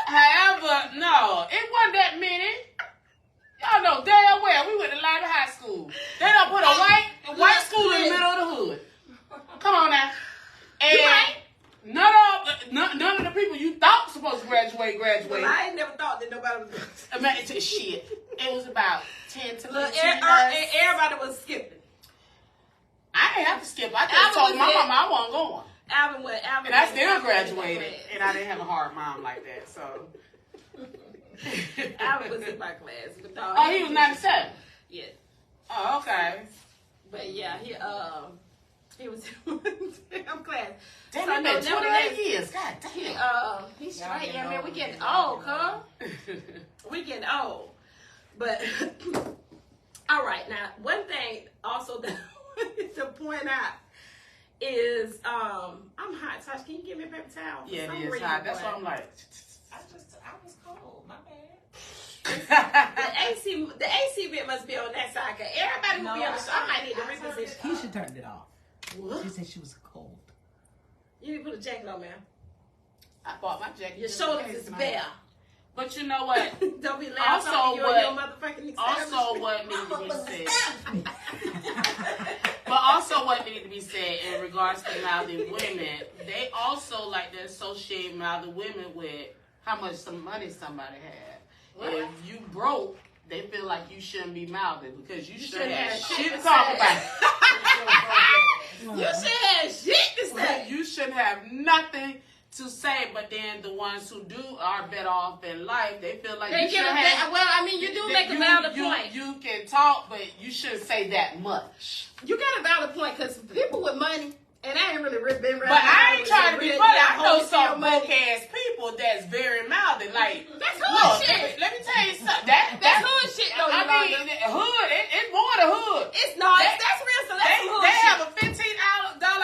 however, no, it wasn't that many. Y'all know damn well we went to Lyman High School. They don't put a white school in the middle of the hood. Come on now. And none of the people you thought supposed to graduate. Well, I ain't never thought that nobody was. Imagine shit. It was about 10 to 15 everybody was skipping. I didn't have to skip. I just told my mama I wasn't going. Alvin and I still graduated, and I didn't have a hard mom like that. So Alvin was in my class, but no. Oh, he was 97. Yeah. Oh, okay. But yeah, he was in class. Damn, So, been 28 years. God damn. He's straight. Yeah, man, we getting old, huh? We getting old. But all right, now one thing also that I wanted to point out is I'm hot. Tosh, can you give me a paper towel? Yeah, it is hot. That's what I'm like. I was cold. My bad. The AC bit must be on that side. Cause everybody will be on the show. I might need to reposition. Keisha turned it off. What? She said she was cold. You need to put a jacket on, man. I bought my jacket. Your shoulders is bare. But you know what? Don't be laughing. Also, what needs to be said. But also, what needs to be said in regards to mouthy women, they also like to associate mouthy women with how much money somebody had. What? If you broke, they feel like you shouldn't be mouthy because you should have shit to talk about. You should have shit to say. You should have nothing to say, but then the ones who are better off in life, they feel like They you should have. Well, I mean, you do make a valid point. You can talk, but you shouldn't say that much. You got a valid point because people with money, and I ain't really been around. But I ain't trying to be funny. I know some broke broke ass people that's very mouthy. Like, that's hood shit. Let me tell you something. That's hood shit though. I mean, hood. It's more than hood. It's not. That's real. So that's some hood they shit. have a $15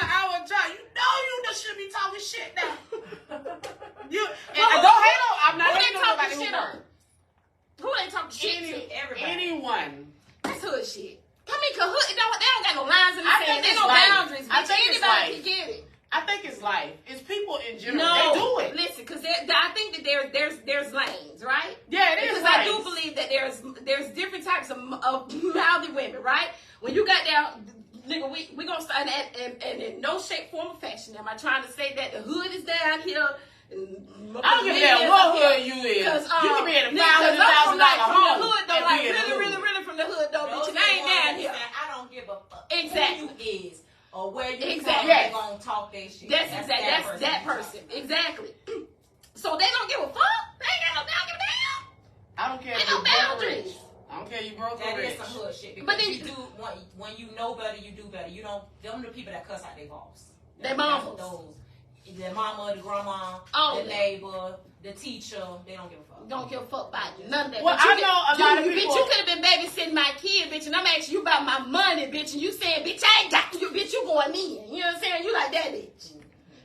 hour job. You know you should be talking shit now. Don't hate on. I'm not hating on nobody who works. Who ain't talking shit to? Everybody. Anyone. That's hood shit. I mean, cause hood, they don't got no lines in the sand. They no life. boundaries. I think it's anybody life. can get it. I think it's life. It's people in general. No, they do it. Listen, because I think that there's lanes, right? Yeah, it is. Because I do believe that there's different types of mouthy women, right? When you got down, nigga, we gonna start and in no shape, form, or fashion am I trying to say that the hood is down here. I don't give a damn what hood you is. You can be in a $500,000 home. Hood though, like really from the hood though, bitch. And I ain't down here. I don't give a fuck exactly who you is or where you exactly. from. They gonna talk that shit. That's that person. Exactly. So they don't give a fuck. They ain't got no damn give a damn. I don't care. Ain't no boundaries. I don't care you broke or That rich. is some hood shit. Because But then you do when you know better, you do better. You don't. Them the people that cuss out their boss. Their mamas. Those. The mama, the grandma, the neighbor, the teacher, they don't give a fuck. Don't give a fuck about none of that. Well, I know a lot of people. Bitch, you could have been babysitting my kid, bitch, and I'm asking you about my money, bitch, and you saying, bitch, I ain't got you, bitch, you going in. You know what I'm saying? You like that, bitch.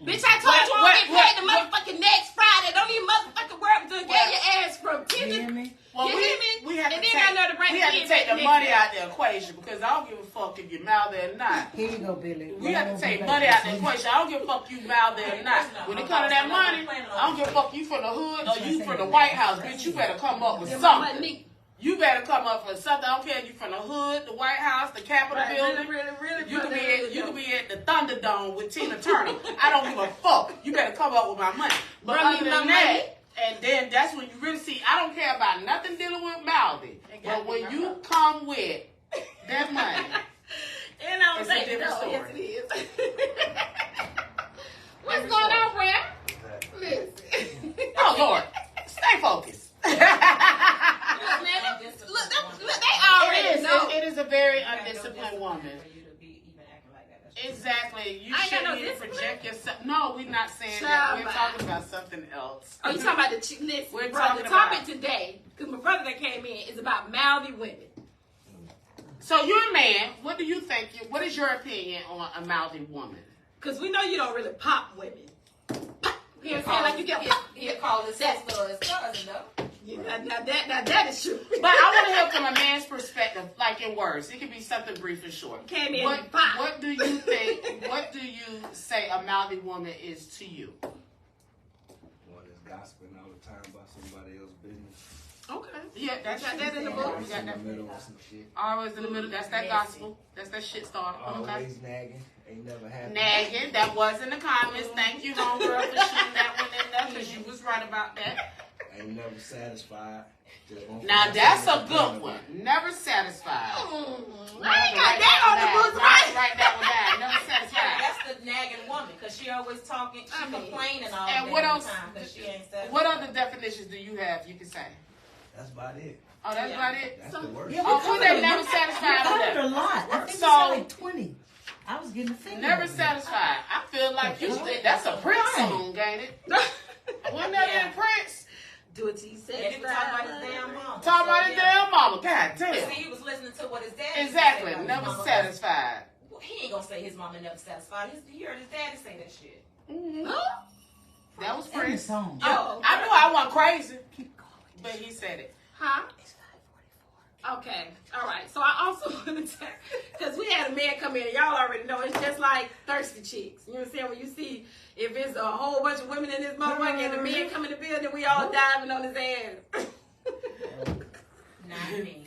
Bitch, I told you I get paid the motherfucking next Friday. Don't even motherfucking work until you get your ass from You hear me? Well, you hear me? We have and to then I know to bring we have to take the money out the equation because I don't give a fuck if you mouthy or not. Here you go, Billy. We have to take money out the equation. I don't give a fuck you mouthy or not. When it comes to that money, I don't give a fuck you from the hood or you from the White House, bitch. You better come up with something. You better come up with something. I don't care if you from the hood, the White House, the Capitol building. Really, you could be at the Thunderdome with Tina Turner. I don't give a fuck. You better come up with my money. But other than that, and then that's when you really see. I don't care about nothing dealing with mouthy. But when you come with that money, it's a different story. Yes, it is. What's going on, Brad? Listen. Oh Lord, stay focused. Look, they already know. It is a very undisciplined woman. Exactly. You shouldn't even project yourself. No, we're not saying that. We're talking about something else. Oh, you talking about the listen, We're brother, talking the topic about today, because my brother that came in, is about mouthy women. So you're a man. What do you think? What is your opinion on a mouthy woman? Because we know you don't really pop women. Pop. You know what I'm saying? Like you get He'll call his sister or his cousin, though. Yeah, now that is true. But I want to hear from a man's perspective, like in words. It could be something brief and short. Came in what do you think? What do you say a mouthy woman is to you? One is gossiping all the time about somebody else's business. Okay. Yeah, that's got that in the book. Always We got in the that. middle of some shit. Always in the middle. That's that gospel. That's that shit starter. Okay. Always nagging. Ain't never happened. Nagging. That was in the comments. Thank you, homegirl, for shooting that one in there because you was right about that. Ain't never satisfied. Now that's a good one. Never satisfied. I ain't got that on the books, right? Write that one down. Never satisfied. That's the nagging woman, because she always talking, she complaining all and the what else? time because she ain't satisfied. What other definitions do you have? You can say. That's about it. Oh, that's about it. That's the worst. Oh, who they never satisfied? I covered a lot. I think So- it's like 20. I was getting a finger. Never satisfied. I feel like you. That's a Prince song, ain't it? Wasn't that in Prince? Do it to you, say. And he was talking about his damn mama. Talk about his damn mama. God damn. See, he was listening to what his dad Exactly. said about Never his mama. satisfied. Well, he ain't gonna say his mama never satisfied. He heard his daddy say that shit. Mm-hmm. That was In the Prince. song. Oh, I knew I wasn't crazy, Keep going. but he said it. Huh? It's 5:44. Okay. All right. So I also want to tell, because we had a man come in, and y'all already know, it's just like thirsty chicks. You know what I'm saying? When you see, if it's a whole bunch of women in this motherfucker and the man come in the building, we all diving on his ass. Not me.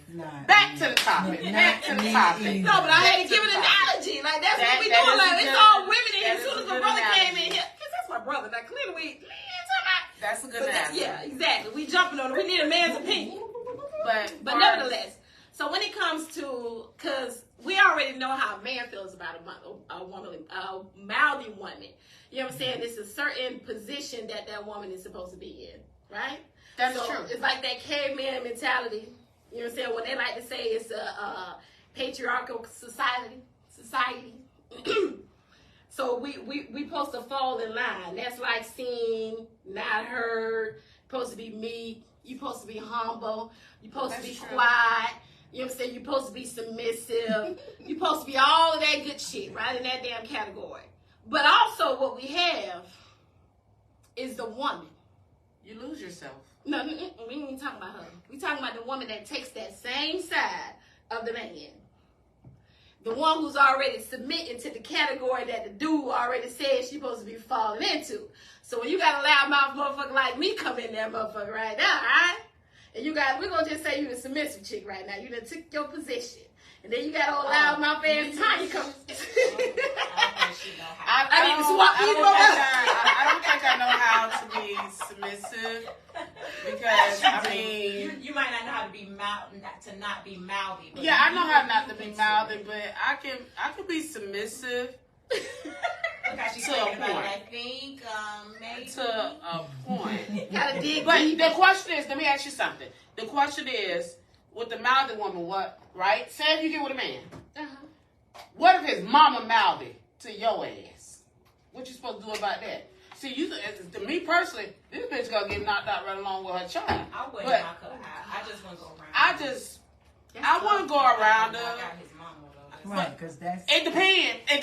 Back to the topic. Back to the topic. No, but I had to give an analogy. Like, that's what we doing. Like, it's all women in here. As soon as my brother came in here, because that's my brother. Now, clearly we ain't talking about. That's a good But analogy. yeah, exactly. We jumping on it. We need a man's opinion. But But nevertheless, So when it comes to, because we already know how a man feels about a woman, a mouthy woman. You know what I'm saying? It's a certain position that woman is supposed to be in, right? That's true. It's like that caveman mentality. You know what I'm saying? When they like to say it's a patriarchal society. So we supposed to fall in line. That's like seen, not heard. Supposed to be meek. You supposed to be humble. You supposed to be quiet. You know what I'm saying? You're supposed to be submissive. You're supposed to be all of that good shit, right? In that damn category. But also what we have is the woman. You lose yourself. No, we ain't even talking about her. We talking about the woman that takes that same side of the man. The one who's already submitting to the category that the dude already said she's supposed to be falling into. So when you got a loudmouth motherfucker like me come in there motherfucker right now, alright? And you got, we're gonna just say you the submissive chick right now. You done took your position. And then you got old loudmouth ass Tanya come. I don't think I know how to be submissive because I mean you might not know how to be not be mouthy. But yeah, I know how not to be mouthy, but I can be submissive. Look how she's thinking about it. I think maybe to a point. Gotta dig But deep. the question is, let me ask you something. The question is, with the mouthy woman, what? Right? Say if you get with a man. What if his mama mouthy to your ass? What you supposed to do about that? See, to me personally, this bitch gonna get knocked out right along with her child. I wouldn't knock her out. I just want to go around. I wouldn't go around her. I got his mama though. Right, because that's... It depends. I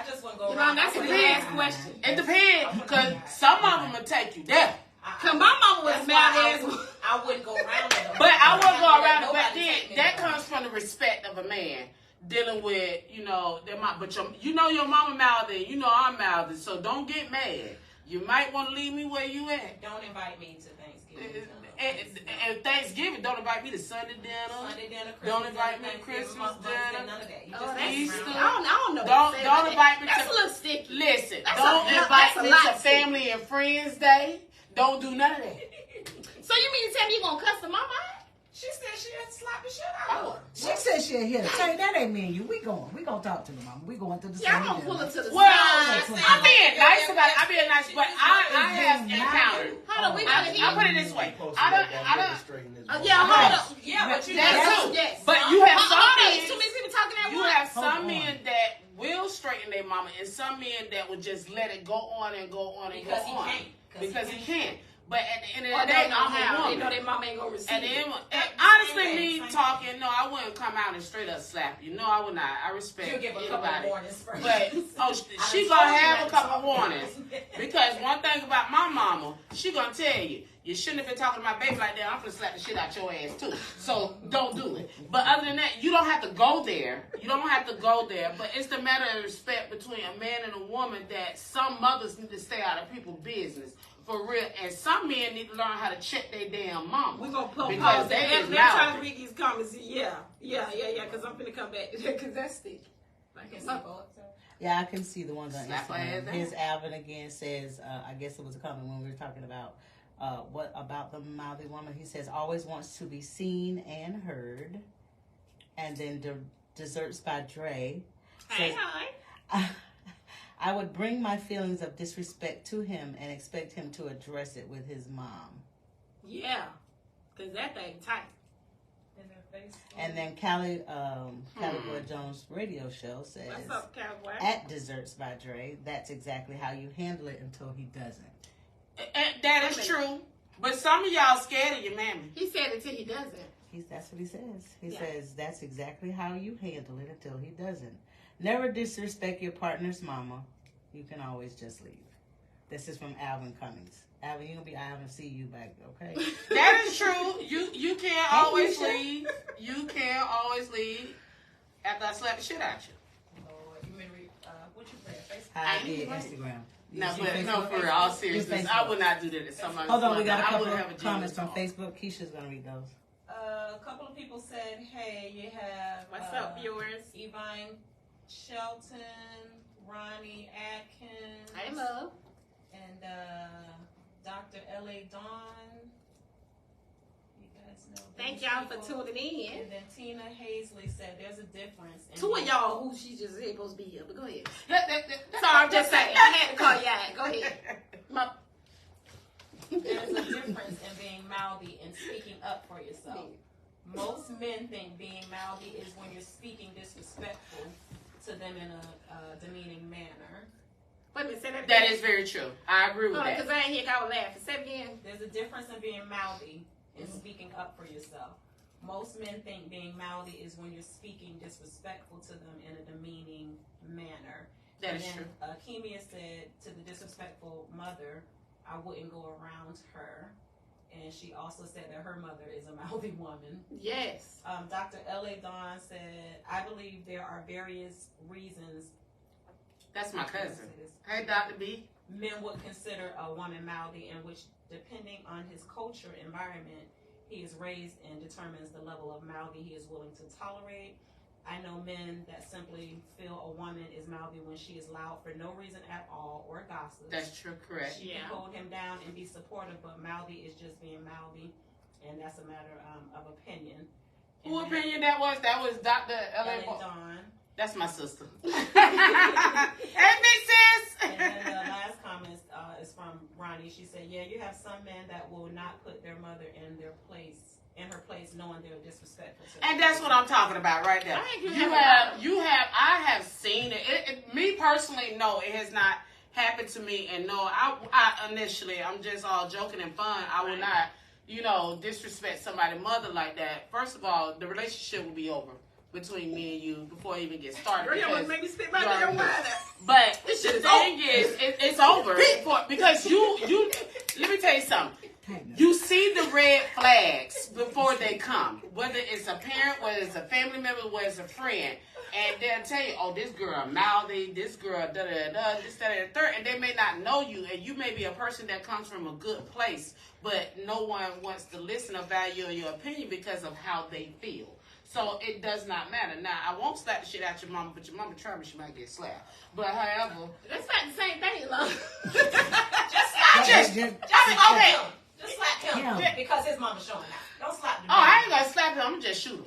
just want to go around. That's a big ass question. It depends, because some of them will take you there. Cause my mama was mad ass. I wouldn't go around her. But I wouldn't go around it. But then that comes from the respect of a man dealing with, you know, but your mama mouthy, you know I'm mouthy, so don't get mad. You might want to leave me where you at. Don't invite me to Thanksgiving. And Thanksgiving, don't invite me to Sunday dinner. Don't invite me to Christmas dinner. None of that. You Oh, just that's Easter. I don't know. Don't invite me That's to. a little sticky. Listen, That's don't a invite me lot to Family and Friends Day. Don't do none of that. So you mean to tell me you gonna cuss the mama out? She said she had to slap the shit out of her. She said she'll hit her. Tay, that ain't me and you. We gonna talk to the mama. We going to the Yeah, I'm same gonna pull dinner. her to the Well, side. I'm being nice about it. I'm being nice, but I have encountered. Hold on, we gotta I'll put it this way. I don't. yeah, hold on. Yeah, but you That's true. Yes. But you have some Hold on, men. too many people talking at You once. have some Hold on. men that will straighten their mama, and some men that will just let it go on and go on and Because go he on. can't. Because he can't. But at the end Or of the they day, know I'm a how. They woman. know their mama ain't gonna receive And it. then, honestly, Same me thing. talking, no, I wouldn't come out and straight up slap you. No, I would not. I respect You'll give a couple anybody. of warnings first. But she gonna have a couple of warnings, because one thing about my mama, she gonna tell you, you shouldn't have been talking to my baby like that. I'm gonna slap the shit out your ass too. So don't do it. But other than that, you don't have to go there. You don't have to go there. But it's the matter of respect between a man and a woman that some mothers need to stay out of people's business. For real, and some men need to learn how to check their damn mama. We're gonna pause because that. they is Let's try to mouthy. read these comments. Yeah, because I'm finna come back to that, because that's sticky. Yeah, I can see the ones on Slap her Instagram. ass His Alvin again says, I guess it was a comment when we were talking about what about the mouthy woman. He says, always wants to be seen and heard. And then Desserts by Dre says, I would bring my feelings of disrespect to him and expect him to address it with his mom. Yeah, because that thing tight. And then Callie Boy Jones radio show says, What's up, Cowboy? at Desserts by Dre, that's exactly how you handle it until he doesn't. That is true. But some of y'all scared of your mammy. He said it till he doesn't. That's what he says. He says that's exactly how you handle it until he doesn't. Never disrespect your partner's mama. You can always just leave. This is from Alvin Cummings. Alvin, you're gonna be Alvin. See you back, okay? That is true. You can't always leave. You can't always leave after I slap the shit out you. Lord, you mean what you pray? Facebook? I did Instagram. No, for real, all seriousness, I would not do that to somebody. Hold on, we got a I couple would have a of comments from genuine Facebook. Keisha's gonna read those. A couple of people said, "Hey, you have What's up, viewers? Evine Shelton, Ronnie Atkins, Hey, love. and Dr. L.A. Dawn." You guys no. Thank These y'all for people- tuning in. And then Tina Hazley said there's a difference. In Two of y'all who she just said supposed to be here, but go ahead. So Sorry, I'm just saying. I had to call you out. Go ahead. There's a difference in being mouthy and speaking up for yourself. Most men think being mouthy is when you're speaking disrespectful to them in a demeaning manner. Wait a minute, say that That again. is very true. I agree with Hold on, that. because I ain't hear I was laughing. Say it again. There's a difference in being mouthy and speaking up for yourself. Most men think being mouthy is when you're speaking disrespectful to them in a demeaning manner. That is and true. then Kimia said to the disrespectful mother, I wouldn't go around her. And she also said that her mother is a mouthy woman. Yes. Dr. L.A. Dawn said, I believe there are various reasons That's my cousin. Hey, Dr. B. men would consider a woman mouthy, in which, depending on his culture environment he is raised in, determines the level of mouthy he is willing to tolerate. I know men that simply feel a woman is mouthy when she is loud for no reason at all or gossips. That's true, correct. She can hold him down and be supportive, but mouthy is just being mouthy, and that's a matter of opinion. Who opinion that was? That was Dr. L.A. Dawn. That's my sister. Hey, big sis. And then the last comment is from Ronnie. She said, yeah, you have some men that will not put their mother in her place, knowing they're disrespectful to her. And that's what I'm talking about right there. I have seen it. Me personally, no, it has not happened to me. And no, I initially, I'm just all joking and fun. I will not, disrespect somebody's mother like that. First of all, the relationship will be over between me and you before it even gets started. Girl, you almost made me spit my damn wine out. But the thing is, it's over because you. Let me tell you something. You see the red flags before they come, whether it's a parent, whether it's a family member, whether it's a friend, and they'll tell you, "Oh, this girl mouthy, this girl da da da, this that and the third," and they may not know you, and you may be a person that comes from a good place, but no one wants to listen or value your opinion because of how they feel. So it does not matter. Now, I won't slap the shit out your mama, but your mama try me, she might get slapped. But however, That's not the same thing, love. Just slap him Yeah. because his mama's showing out. Don't slap the oh, I ain't gonna slap him. I'm gonna just shoot him.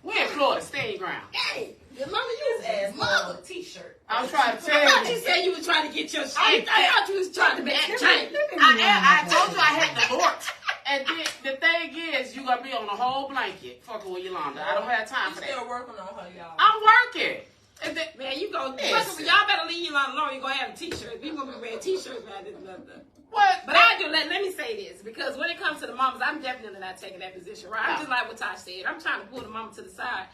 We in Florida, stay your ground. Hey, your mama use ass mother. mother t-shirt. I'm trying to I tell thought you. you said you was trying to get your shit. I thought you was trying to make a change. I told you I had the Lord. And then the thing is, you gonna be on a whole blanket fucking with Yolanda. I don't have time for that. Still working on her, y'all. I'm working. And then, Man, you go. Listen. Y'all better leave you alone. You're gonna have a t-shirt. People gonna be wearing t-shirts about this. what? But I do. Let me say this, because when it comes to the mamas, I'm definitely not taking that position. Right? I'm just like what Tosh said. I'm trying to pull the mama to the side.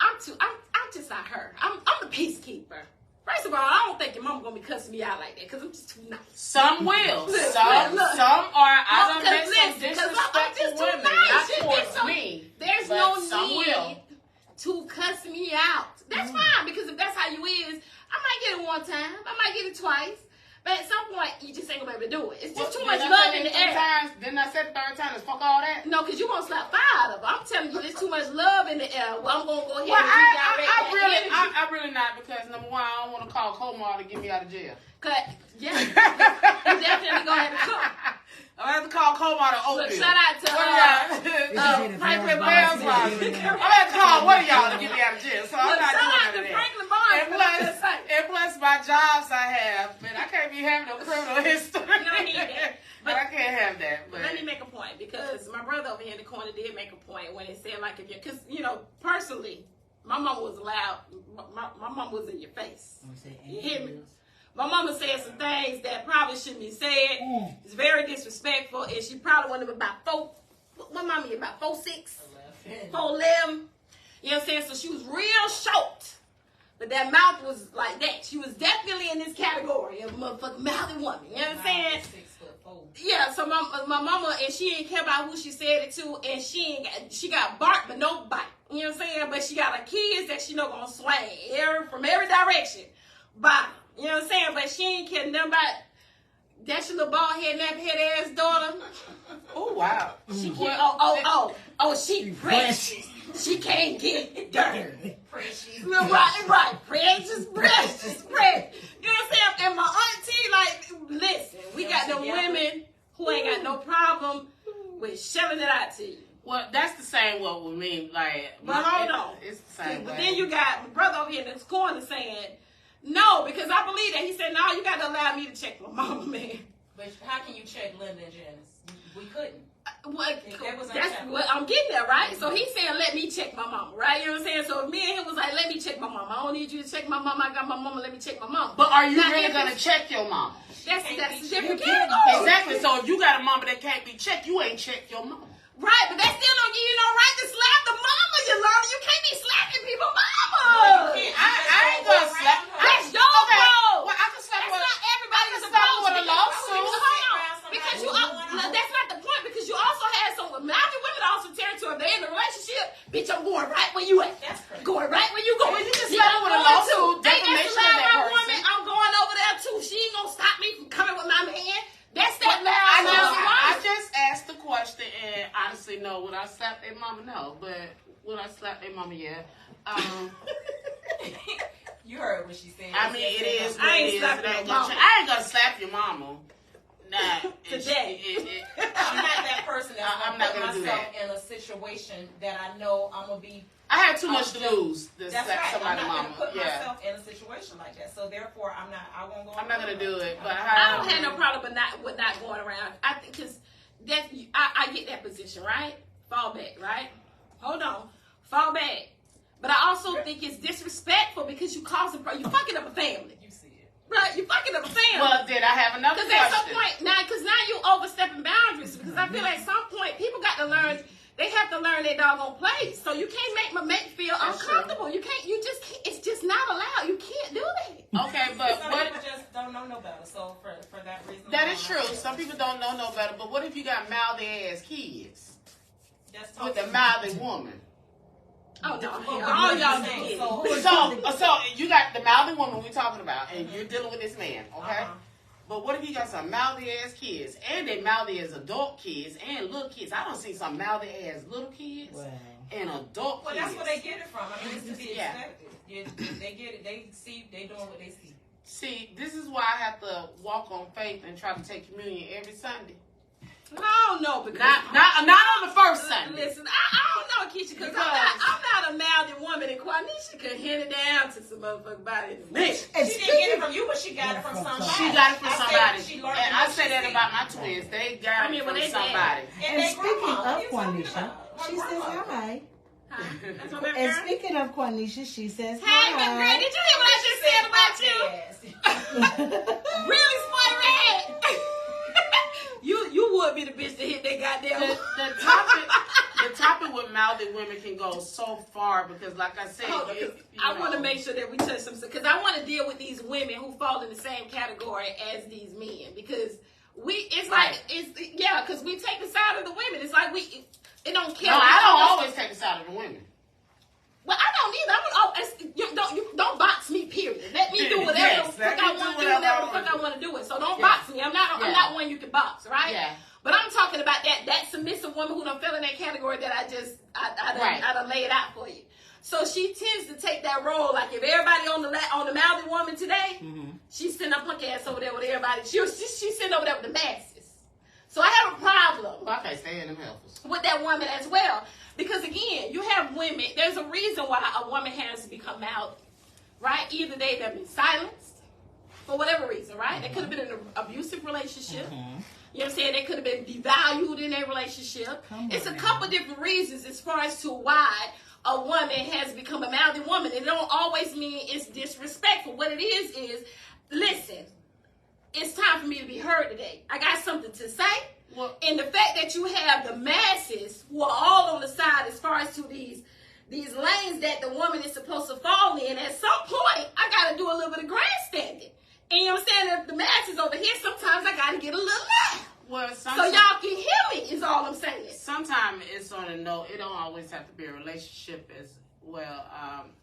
I'm just not her. I'm the peacekeeper. First of all, I don't think your mama gonna be cussing me out like that, because I'm just too nice. Some will. Look, some look. are. I Look, done met some listen, 'cause I'm disrespectful just too women, nice. not There's towards no- me. There's but no some need will. to cuss me out. That's fine, because if that's how you is, I might get it one time. I might get it twice. But at some point, you just ain't gonna be able to do it. It's just too much love in the air. Didn't I say the third time? Is fuck all that? No, because you won't slap fire out of her. I'm telling you, there's too much love in the air. Well, I'm gonna go ahead Well, and redirect that energy. I really not, because number one, I don't want to call Comar to get me out of jail. Yeah, you definitely gonna have to come. I'm gonna have to call Comar to open. Look, shout out to Franklin Bells Barnes. I'm gonna have to call one of y'all to get me out of jail. So I'm Look, not shout doing out none to of that. Franklin Barnes. And plus my jobs I have, man, I can't be having no criminal history. don't need that. But I can't have that. But Let me make a point, because my brother over here in the corner did make a point when he said, like, if you, because, personally, my mama was loud. My mama was in your face. You hear me? My mama said some things that probably shouldn't be said. It's very disrespectful, and she probably wasn't about 4. What mama you about 4'6", 4'11"? You know what I'm saying? So she was real short, but that mouth was like that. She was definitely in this category of motherfucking mouthy woman. You know what I'm saying? 6'4". Yeah. So my mama, and she didn't care about who she said it to, and she got barked but no bite. You know what I'm saying? But she got her kids that she know gonna swing from every direction. Bottom. You know what I'm saying? But she ain't care nothing about that your little bald head, nappy head ass daughter. oh wow. She can't. She precious. She can't get dirty. Precious. Right. Precious. You know what I'm saying? And my auntie, like, listen, we got them women who ain't got no problem with shelling it out to you. saying no, because I believe that. He said, no, you got to allow me to check my mama, man. But how can you check Linda and Janice? We couldn't. That's what I'm getting there, right? So he's saying, let me check my mama, right? You know what I'm saying? So me and him was like, let me check my mama. I don't need you to check my mama. I got my mama. Let me check my mama. But are you really going to check your mama? That's a different category. Exactly. So if you got a mama that can't be checked, you ain't checked your mama. Right, but that still don't give you no right to slap the mama, Yolanda. You can't be slapping people mama. Well, you can't. I ain't going to slap. That's your role. Well, I can slap that's with not everybody's slap approach. with a lawsuit. Because you, that's not the point. Because you also had some mouthy women also territory. If they're in a relationship, bitch, I'm going right where you at. That's crazy. Going right where you going. You just slap with a lawsuit. Ain't that Defamation of that person. woman? I'm going over there too. She ain't gonna stop me from coming with my man. That's that loud. I just asked the question, and honestly, no. Would I slap their mama? No. But would I slap their mama? Yeah. You heard what she said. I mean, it is. I ain't slapping your mama. I ain't gonna slap your mama. Nah, today. I'm not that person that's I'm gonna not put gonna do myself that. in a situation that I know I'm gonna be. I have too much to lose to That's slap right. somebody's I'm not mama. gonna put Yeah. myself in a situation like that. So therefore, I won't go. I'm not gonna do it. But I don't have no problem with not going around. I think because that I get that position, right? Fall back, right? Hold on, fall back. But I also think it's disrespectful because you fucking up a family. You see it, right? You fucking up a family. Well, did I have another question? Because at some point now you overstepping boundaries. Because I feel like at some point people got to learn. They have to learn their doggone place. So you can't make my mate feel uncomfortable. You can't. You just can't. It's just not allowed. You can't do that. Okay, but some people just don't know no better. So for that reason, that is true. Some people don't know no better. But what if you got mouthy ass kids with a mouthy woman? Oh no! All y'all did. So you got the mouthy woman we're talking about, and you're dealing with this man, okay? But what if you got some mouthy ass kids, and they mouthy as adult kids and little kids? I don't see some mouthy ass little kids and adult kids. Well, that's where they get it from. I mean, it's to be expected. They get it. They see. They doing what they see. See, this is why I have to walk on faith and try to take communion every Sunday. I don't know because not on the first Sunday. Listen, I don't know, Keisha, because I'm not a mouthy woman, and Quanisha could hand it down to some motherfucking body. She didn't get it from you, but she got it from somebody. She got it from somebody. And I say that about my twins. They got it from somebody. And speaking of Quanisha, she says hi. And speaking of Quanisha, she says hi. Hey, girl, did you hear what I just said about you? Really, Spoiler Red? You would be the bitch that hit that goddamn. The topic with mouthy women can go so far because, like I said, I want to make sure that we touch some because I want to deal with these women who fall in the same category as these men because because we take the side of the women. It's like it don't care. No, I don't always take the side of the women. Well, I don't either. You don't box me. Period. Let me do whatever the fuck I want to do. Whatever the fuck I want to do it. So don't box me. I'm not one you can box, right? Yeah. But I'm talking about that submissive woman who don't fell in that category that I done laid out for you. So she tends to take that role. Like if everybody on the mouthy woman today, she's sitting up punk ass over there with everybody. She's sitting over there with the masses. So I have a problem. Well, I can't stand them helpers. With that woman as well. Because again, you have women, there's a reason why a woman has to become mouthy, right? Either they have been silenced for whatever reason, right? They could have been in an abusive relationship. You know what I'm saying? They could have been devalued in their relationship. It's a couple different reasons as far as to why a woman has become a mouthy woman. It don't always mean it's disrespectful. What it is, listen, it's time for me to be heard today. I got something to say. And the fact that you have the masses who are all on the side as far as to these lanes that the woman is supposed to fall in, at some point, I got to do a little bit of grandstanding. And you know what I'm saying? If the masses over here, sometimes I got to get a little loud. Well, so y'all can hear me is all I'm saying. Sometimes it's on a note. It don't always have to be a relationship as well.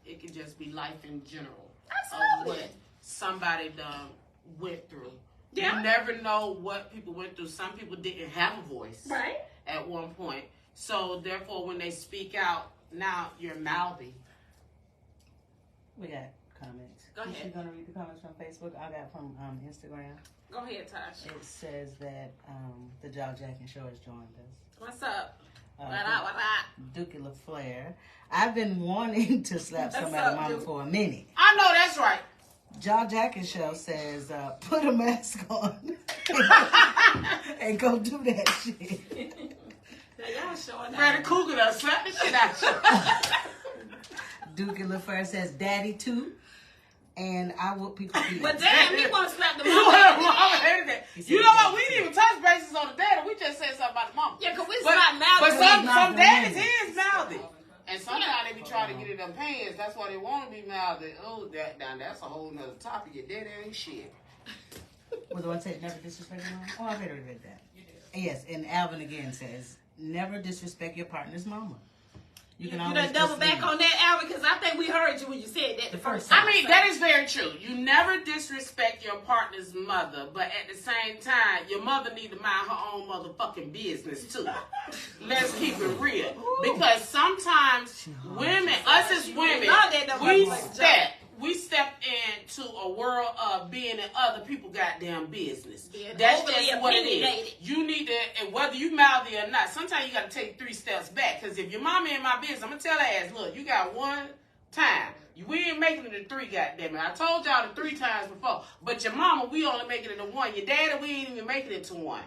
It can just be life in general. Absolutely. Of what somebody done went through. Yeah. You never know what people went through. Some people didn't have a voice at one point. So, therefore, when they speak out, now you're mouthy. We got comments. Go ahead. She's going to read the comments from Facebook. I got from Instagram. Go ahead, Tasha. It says that the Jaw Jacking Show has joined us. What's up? Dookie LaFleur. I've been wanting to slap somebody's mama for a minute. I know that's right. Jaw Jacket Show says, put a mask on and go do that shit. Y'all showing Freddy Cougar done slap the shit out you. Dookie LaFleur says, Daddy too. And I whoop people feet. But damn, he want to slap the You mama. know what? We didn't even touch bases on the daddy. We just said something about the mama. Yeah, because we slap mouth. But some Not daddies the is mouthy. And sometimes they be trying to get in them pants. That's why they want to be mouthy. Oh, that's a whole nother topic. Your daddy ain't shit. Was the one say never disrespect your mom? Oh, I better read that. Yes, and Alvin again says, never disrespect your partner's mama. You can always done double back proceed. on that, Alvin, because I think we heard you when you said that the first time. I mean, that is very true. You never disrespect your partner's mother, but at the same time, your mother need to mind her own motherfucking business, too. Let's keep it real. Because sometimes women, us as women, we step into a world of being in other people's goddamn business. Yeah, that's overly just what it opinionated. is. You need to, and whether you mouthy or not, sometimes you got to take 3 steps back. Because if your mama in my business, I'm going to tell her ass, look, you got one time. We ain't making it to 3, goddammit. I told y'all the 3 times before. But your mama, we only making it to 1. Your daddy, we ain't even making it to 1.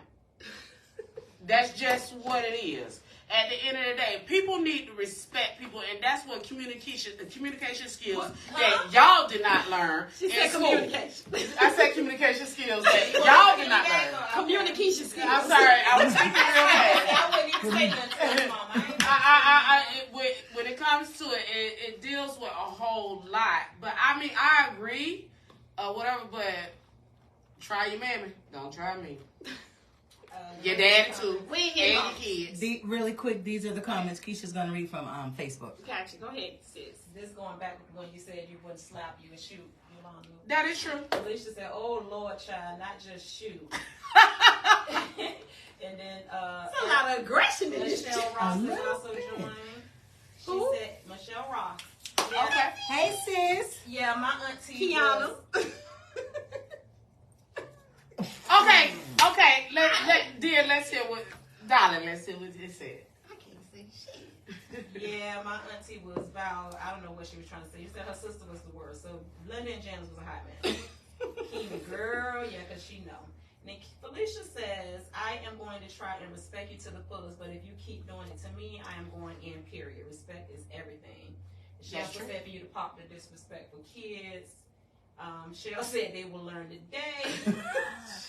That's just what it is. At the end of the day, people need to respect people, and that's what the communication skills that y'all did not learn. She said communication. I said communication skills that y'all did not learn. Communication skills. I'm sorry, I was speaking real fast. I wouldn't even say nothing to your mama. When it comes to it, it deals with a whole lot. But I mean, I agree, whatever. But try your mammy, don't try me. Your daddy too. We ain't and here your kids. Really quick, these are the comments Keisha's going to read from Facebook. Gotcha. Go ahead, sis. This going back when you said you wouldn't slap you and shoot Yolanda. That is true. Alicia said, "Oh Lord, child, not just shoot." And then That's a lot of aggression in this Michelle shit. Ross A has little also bit. joined. She Who? said, Michelle Ross. Yeah, Okay. Hey, sis. yeah, my auntie Kiana. was- Okay. Let's hear what, darling. Let's hear what it said. I can't say shit. Yeah, my auntie was about, I don't know what she was trying to say. You said her sister was the worst. So London Janice was a hot man. Kiwi girl, yeah, because she know. And then Felicia says, I am going to try and respect you to the fullest, but if you keep doing it to me, I am going in, period. Respect is everything. She That's also true. said for you to pop the disrespectful kids. Cheryl said they will learn today.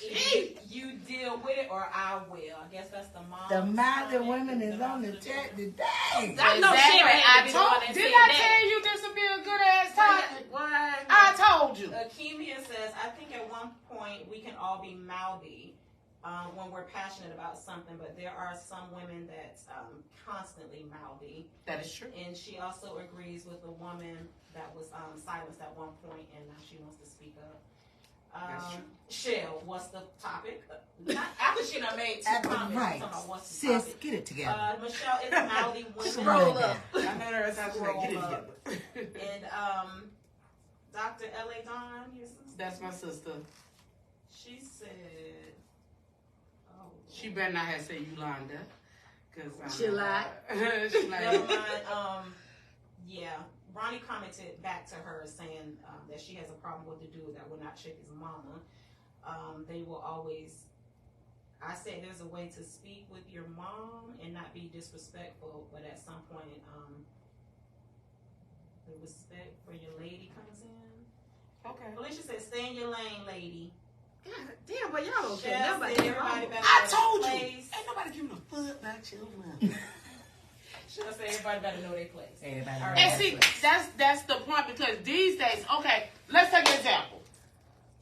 Either you deal with it or I will. I guess that's the mom. The Mouthy Women is on the chat today. I know Cheryl had to be the one that Did said I that. tell you this would be a good ass topic? What? I told you. Akemia says, I think at one point we can all be mouthy when we're passionate about something, but there are some women that's constantly mouthy. That is true. And she also agrees with the woman that was silenced at one point, and now she wants to speak up. That's true. Shell, what's the topic? Not after she done made 2 comments, Right. talking about what's the Sis, topic. get it together. Michelle, it's mouthy women. Scroll up. I heard her as I was like, get it together. And Dr. L.A. Dawn, your sister, That's my sister. she said, oh, She better not have said Yolanda. She lied. She lied. never mind. Yeah, Ronnie commented back to her saying that she has a problem with the dude that will not check his mama. They will always. I said there's a way to speak with your mom and not be disrespectful, but at some point, the respect for your lady comes in. Okay. Felicia said, "Stay in your lane, lady." God damn, but y'all don't care Chef nobody. said everybody better I know their told you. place. Ain't nobody giving a fuck about your mama. Chef said everybody better know their place. Everybody All know right. And see, that's the point, because these days, okay, let's take an example.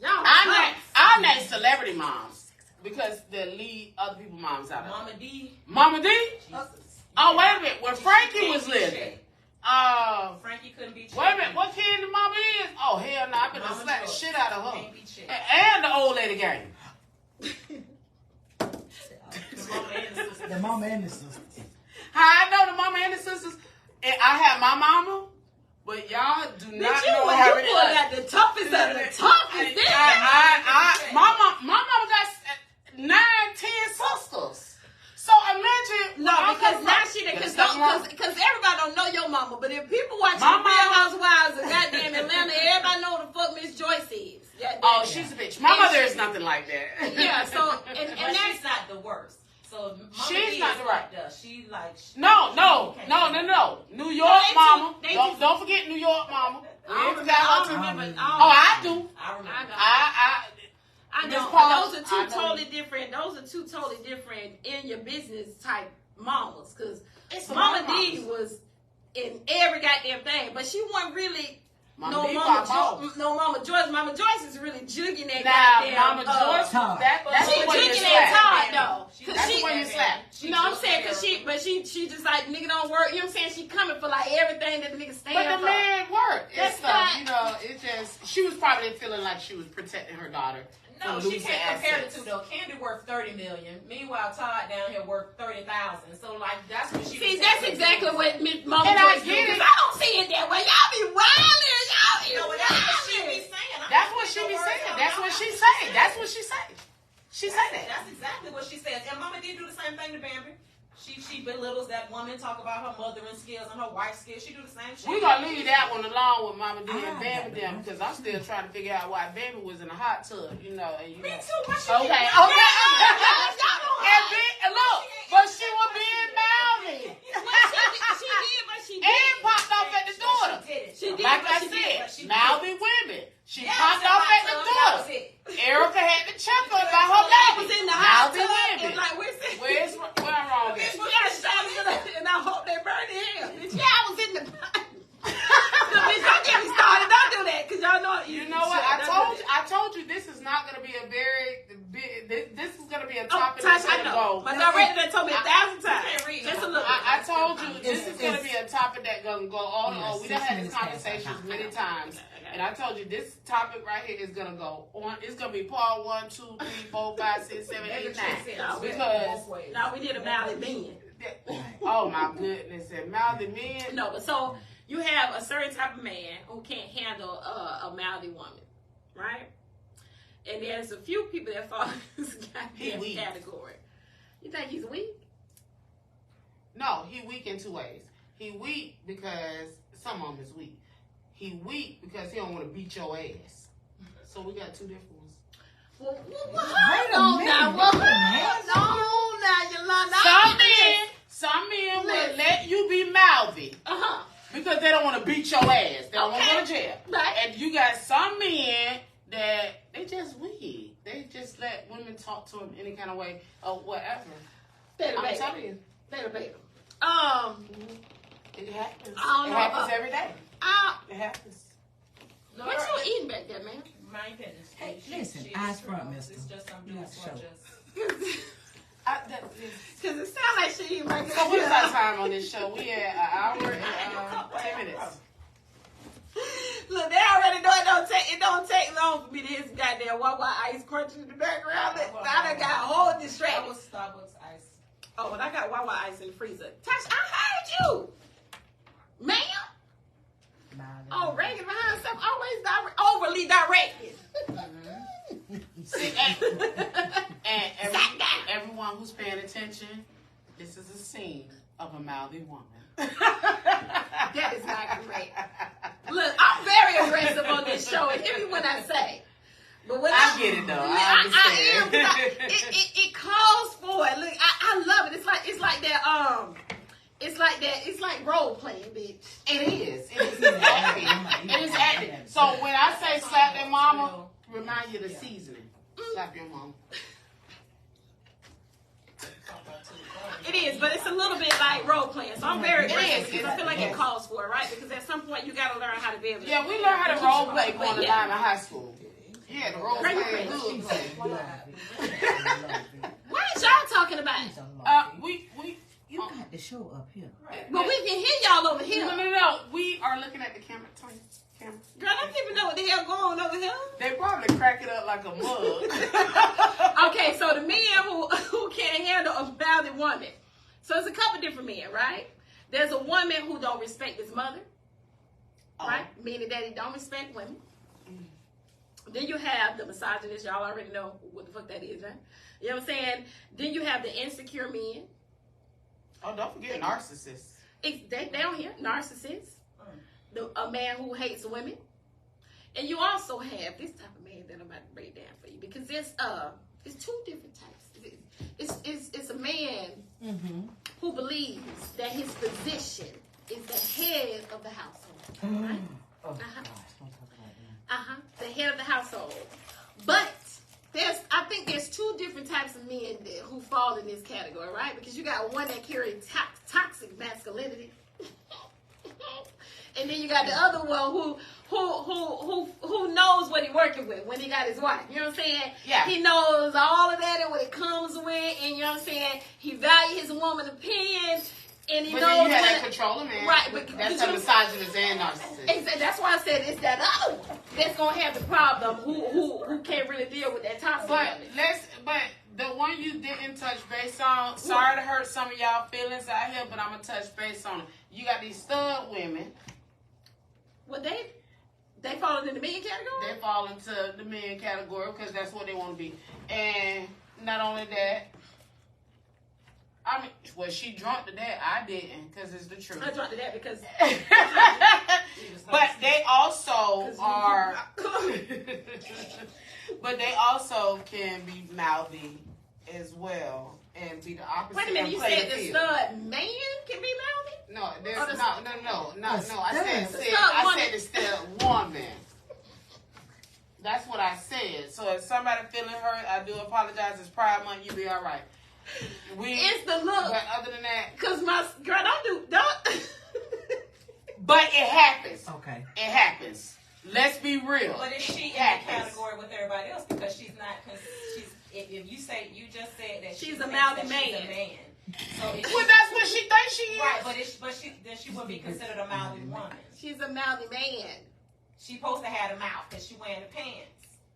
Y'all I name celebrity moms because they leave other people's moms out of it. Mama D. Mama D? Jesus. Oh, wait a minute. When Frankie was living, Frankie couldn't be checked. wait a minute. What kid the mama is? Oh, hell no. I better Mama slap the George. shit out of her. Can't be checked. And the old lady game. The mama and the sister. The mama and the sister. How I know the mama and the sisters, and I have my mama, but y'all do Bitch, not you know when how you it pulled is. out the toughest of the toughest. My mama got 9, 10 sisters. So imagine. No, because now she's a bitch. My mother is nothing like that. Yeah, so and But that's she's not the worst. So Mama She's D not is the right. like us. She like No. New York mama. they Don't forget New York mama. I don't remember. Oh, I do. I remember. I Miss know. Paul, Those are I two know totally different. Those are two totally different in your business type mamas. Because It's a Mama lot of D mamas. was in every goddamn thing, but she wasn't really Mama D got balls. no Mama Joyce. Mama Joyce is really jugging that Now, goddamn. Mama Joyce, Todd. that's She the way you jugging that slap. Todd though. That's the way you slap. You know what I'm saying? Cause she just like nigga don't work. You know what I'm saying? She coming for like everything that the nigga stand But the for. man worked and That's stuff. not- You know, it just she was probably feeling like she was protecting her daughter. No, from she losing can't compare the assets. two though. Candy worth $30 million. Meanwhile, Todd down here worth $30,000. So like that's what she. See, was that's saying. exactly what Mama And I Joyce do. get it. Cause I don't see it that way. Y'all be wildin'. Y'all be No, but that's what she be wildin'. saying. That's what she be saying. That's what she say. That's what she say. She say that. That's exactly what she says. And Mama did do the same thing to Bambi. She belittles that woman, talk about her mothering skills and her wife skills. She do the same shit. We're gonna leave that one alone with Mama D and I Bambi got them it. because I'm still trying to figure out why Bambi was in a hot tub, you know. And you Me know. too. Why she Okay, keep- and look, but she was being mouthy She did, but she did. and popped off at the daughter. She did, Like but I she did. said, mouthy women. She Yeah, popped I off said at the my son, daughter. that was it. Erica had to check her about her I was baby. in the hot Mouthy tub women. and like, where's it? Where I'm wrong at? And I hope they burn in hell. Bitch, yeah, I was in the So, bitch, don't get me started. Don't do that, cause y'all know. You know what? I told you this is not going to be a very big. This is going to be a topic that's I going to know. go. My director done told me 1,000 times. can't read Just a no. little. I told you this It's- is going to be a topic that's going to go on and on. We done 6 had this minutes past conversations our many time. times, and I told you this topic right here is going to go on. It's going to be part 1, 2, 3, 4, 5, 6, 7, 8, 9. Because No, we need a mouthy man. oh my goodness, and mouthy men. No, but so you have a certain type of man who can't handle a mouthy woman, right? And there's a few people that fall in this He goddamn weak. category. You think he's weak? No, he weak in 2 ways. He weak because some of them is weak. He weak because he don't want to beat your ass. So we got 2 different ones. Well, Wait a hold on minute. now. Well, hold on now, Yolanda. Some men will let you be mouthy Uh-huh. because they don't want to beat your ass. They don't want to go to jail. Right. And you got some men that they just weak. They just let women talk to them any kind of way or whatever. I'm telling you, Better, baby. it happens. I don't It know happens about- every day. It happens. No, What you eating back there, man? Mind business. Hey, She- listen, she eyes is front, strong. mister. It's just some You dudes have who to are show. just. Because it sounds like she eating back there. So what is our time on this show? We at an hour and 10 minutes. Look, they already know it don't take long for me to hit some goddamn Wawa ice crunching in the background. I done got a whole That distracted. was Starbucks ice. Oh, and I got Wawa ice in the freezer. Tash, I heard you. Ma'am? Oh, Reagan behind stuff overly directed. See, and everyone who's paying attention, this is a scene of a mouthy woman. That is not correct. Look, I'm very aggressive on this show, and hear me when I say. But when I get it though. I understand. I am. It calls for it. Look, I love it. It's like role playing, bitch. It is. It is acting. It is acting. So when I say slap that mama, remind you of the seasoning. Slap your mama. It is, but it's a little bit like role playing. So I'm very It aggressive is. because I feel like it calls for it, right? Because at some point you got to learn how to be able to. Yeah, we learned how to role play going to Diamond High School. Yeah, the role play is good. What is y'all talking about? We You got the show up here. But we can hear y'all over here. no. We are looking at the camera. Camera. Girl, I don't even know what the hell going on over here. They probably crack it up like a mug. Okay, so the men who can't handle a mouthy woman. So it's a couple different men, right? There's a woman who don't respect his mother, right? Meaning that he don't respect women. Then you have the misogynist. Y'all already know what the fuck that is, right? You know what I'm saying? Then you have the insecure men. Oh, don't forget narcissists. They don't hear narcissists. A man who hates women. And you also have this type of man that I'm about to bring it's two different types. It's a man who believes that his position is the head of the household. Right? Oh, gosh, don't talk about that. The head of the household. But I think there's two different types of men who fall in this category, right? Because you got one that carries toxic masculinity, and then you got the other one who knows what he's working with when he got his wife. You know what I'm saying? Yeah. He knows all of that and what it comes with, and you know what I'm saying? He values his woman's opinion, and he But knows then you have when that controller man. Right, That's a misogynist and narcissist. Exactly. That's why I said it's that other one that's gonna have the problem. Who can't really deal with that toxic. But the one you didn't touch base on. Sorry to hurt some of y'all feelings out here, but I'm gonna touch base on it. You got these stud women. Well, they fall into the men category. They fall into the men category because that's what they want to be. And not only that, I mean, well, she drunk to that. I didn't, because it's the truth. I drunk to that because. But they also are. But they also can be mouthy as well and be the opposite. Wait a minute, you said the stud man can be mouthy? No, there's Oh, no. I said the stud woman. That's what I said. So if somebody feeling hurt, I do apologize. It's Pride Month. You be all right. It's the look. But other than that, cause my girl don't. But it happens. Okay. It happens. Let's be real. But is she in the category with everybody else because she's not? If you just said that she's a mouthy man. She's a man. So Well, that's what she thinks she is. Right, then she would be considered a mouthy woman. She's a mouthy man. She supposed to have a mouth because she wearing the pants.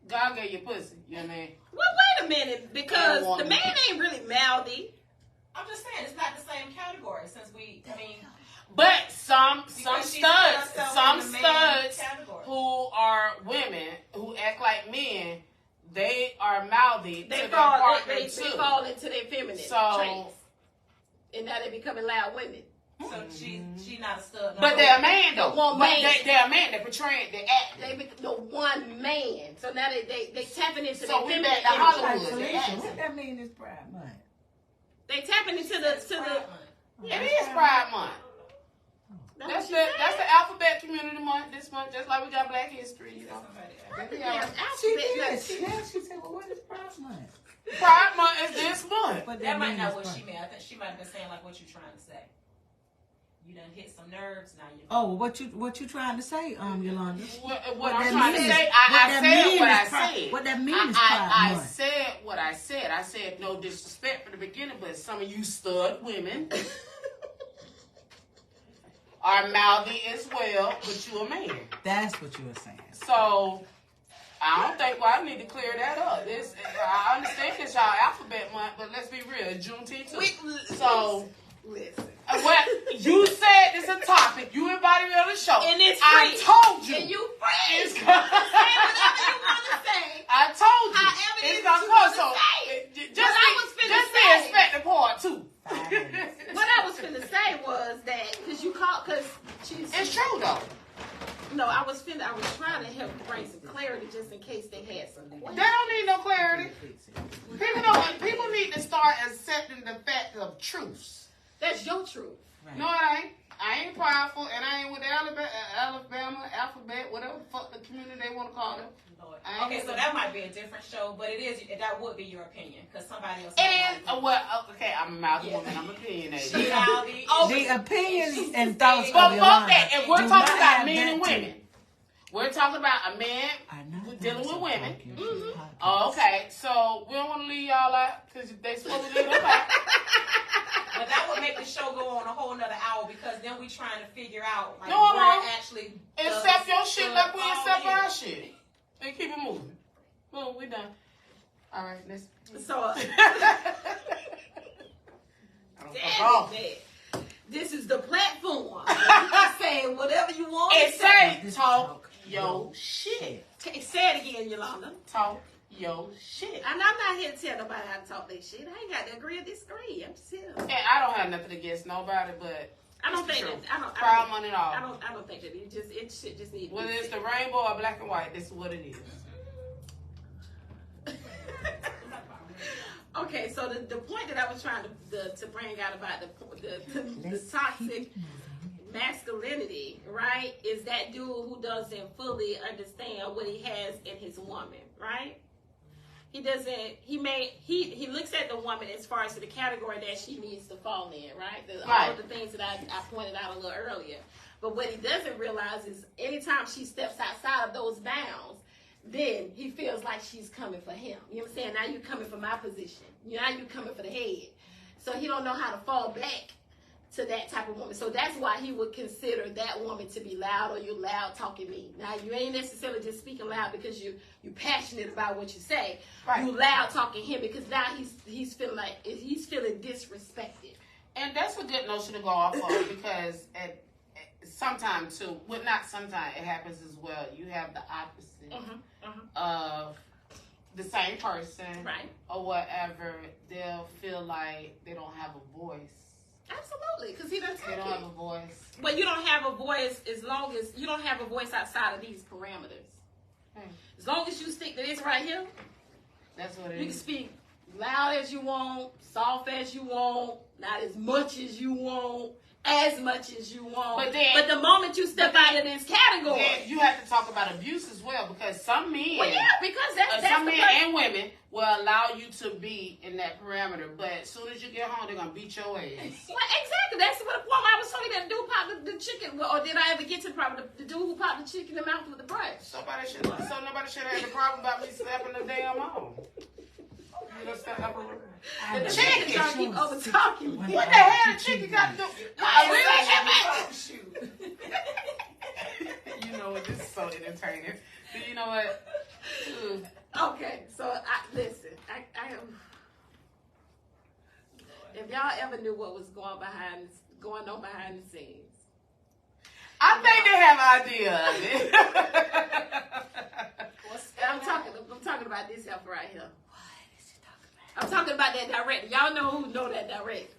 God gave you pussy, you know what I mean? Well, wait a minute, because the man ain't really mouthy. I'm just saying it's not the same category But some because studs who are women who act like men, they are mouthy to their partner too. They fall into their feminine traits, and now they becoming loud women. So she's not a stud. But they're a man though. One man. They're a man. They're portraying. They're acting. They the one man. So now they tapping into So their we feminine. back to Hollywood. What that mean is Pride Month? They tapping into the. It is Pride Month. That's the alphabet community month this month, just like we got Black History, you know. She said, well, what is Pride Month? Pride Month is this month. But that might not what she meant. I think she might have been saying like what you trying to say. You done hit some nerves now. What you trying to say, Yolanda? What I'm trying to say, I said what I said. What that means is I said what I said. I said no disrespect from the beginning, but some of you stud women are mouthy as well, but you a man. That's what you were saying. So I don't think I need to clear that up. I understand it's y'all alphabet month, but let's be real, it's Juneteenth too. So listen. Well, you said it's a topic. You invited me on the show. And it's free. I told you. And you free. It's say whatever you want to say. I told you. However it's gonna come. So just be expecting part two. What I was finna say was that because she's. It's true though. No, I was trying to help bring some clarity just in case they had some questions. They don't need no clarity. People need to start accepting the fact of truths. That's your truth. Right. No, it ain't. I ain't prideful, and I ain't with the Alabama, alphabet, whatever the fuck the community they want to call it. Okay, so that might be a different show, but that would be your opinion, because somebody else. Okay, I'm a mouthy woman. I'm opinionated. The opinions and thoughts. But fuck that. If we're talking about men and women, we're talking about a man dealing with women. Mm-hmm. Oh, okay, so we don't want to leave y'all out because they supposed to leave us out. But that would make the show go on a whole nother hour because then we trying to figure out like no, where actually accept your shit like we accept our shit. And keep it moving. Boom, we done. All right, let's. So this is the platform. You can say whatever you want. And say talk your shit. Say it again, Yolanda. Talk your shit. And I'm not here to tell nobody how to talk their shit. I ain't got to agree or disagree. I'm just here. And I don't have nothing against nobody, but I don't think that. Proud money and all. I don't think that it should just need. Whether it's the rainbow or black and white, this is what it is. Okay, so the point that I was trying to bring out about the toxic masculinity, right, is that dude who doesn't fully understand what he has in his woman, right? He doesn't. He looks at the woman as far as the category that she needs to fall in, right? All of the things that I pointed out a little earlier. But what he doesn't realize is anytime she steps outside of those bounds, then he feels like she's coming for him. You know what I'm saying? Now you're coming for my position. Now you're coming for the head. So he don't know how to fall back to that type of woman. So that's why he would consider that woman to be loud, or you're loud talking me. Now you ain't necessarily just speaking loud because you're passionate about what you say. Right. You loud talking him because now he's feeling like he's feeling disrespected. And that's a good notion to go off of because sometimes too, well, not sometimes, it happens as well. You have the opposite of the same person, right, or whatever. They'll feel like they don't have a voice. Absolutely, because he doesn't. They don't have a voice. But you don't have a voice as long as you don't have a voice outside of these parameters. As long as you stick to this right here, that's what it is. You can speak loud as you want, soft as you want, not as much as you want, as much as you want. But the moment you step out of this category, you have to talk about abuse as well, because some men, because that's some men and women will allow you to be in that parameter, but as soon as you get home, they're gonna beat your ass. Well, exactly. That's what I was telling you, that dude popped the chicken. Or did I ever get to the problem? The dude who popped the chicken in the mouth with the brush. Nobody should have had a problem about me slapping the damn home. The chicken trying to keep over talking. What the hell the chicken got to do? Shoot. You know what? This is so entertaining. But you know what? Okay, so listen. I am. If y'all ever knew what was going on behind the scenes, I think they have idea of it. I'm talking about this help right here. I'm talking about that director. Y'all know who know that director.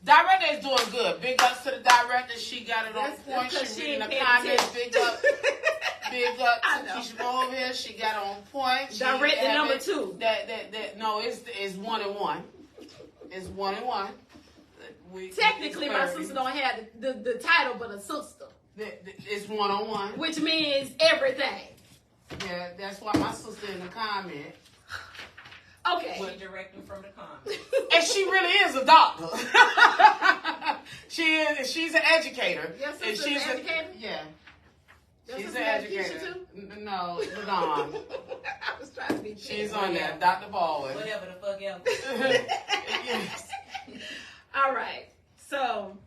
Director is doing good. Big ups to the director. She got it on point. She reading the comments. Big up to Keisha over here. She got it on point. Director number 2. No, it's 1 and 1. It's 1 and 1. Technically, my sister don't have the title, but a sister. It's 1-on-1. Which means everything. Yeah, that's why my sister in the comment. Okay. She directing from the comments. And she really is a doctor. She's an educator. Yes, and she's an educator? Yeah. She's an educator. Too? No, Dawn. I was trying to be She's on there, Dr. Baldwin. Whatever the fuck else. Yes. All right. So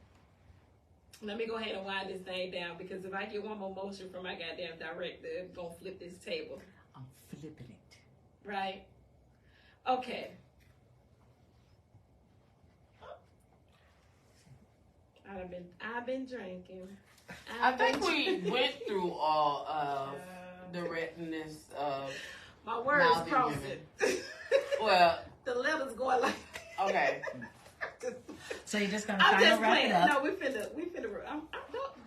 let me go ahead and wind this thing down, because if I get one more motion from my goddamn director, I'm gonna flip this table. I'm flipping it. Right? Okay. I've been drinking. I think we went through all of the redness of my words crossing. Well, the letters going like. Okay. So you're just gonna kind of wrap it up? No, we finna.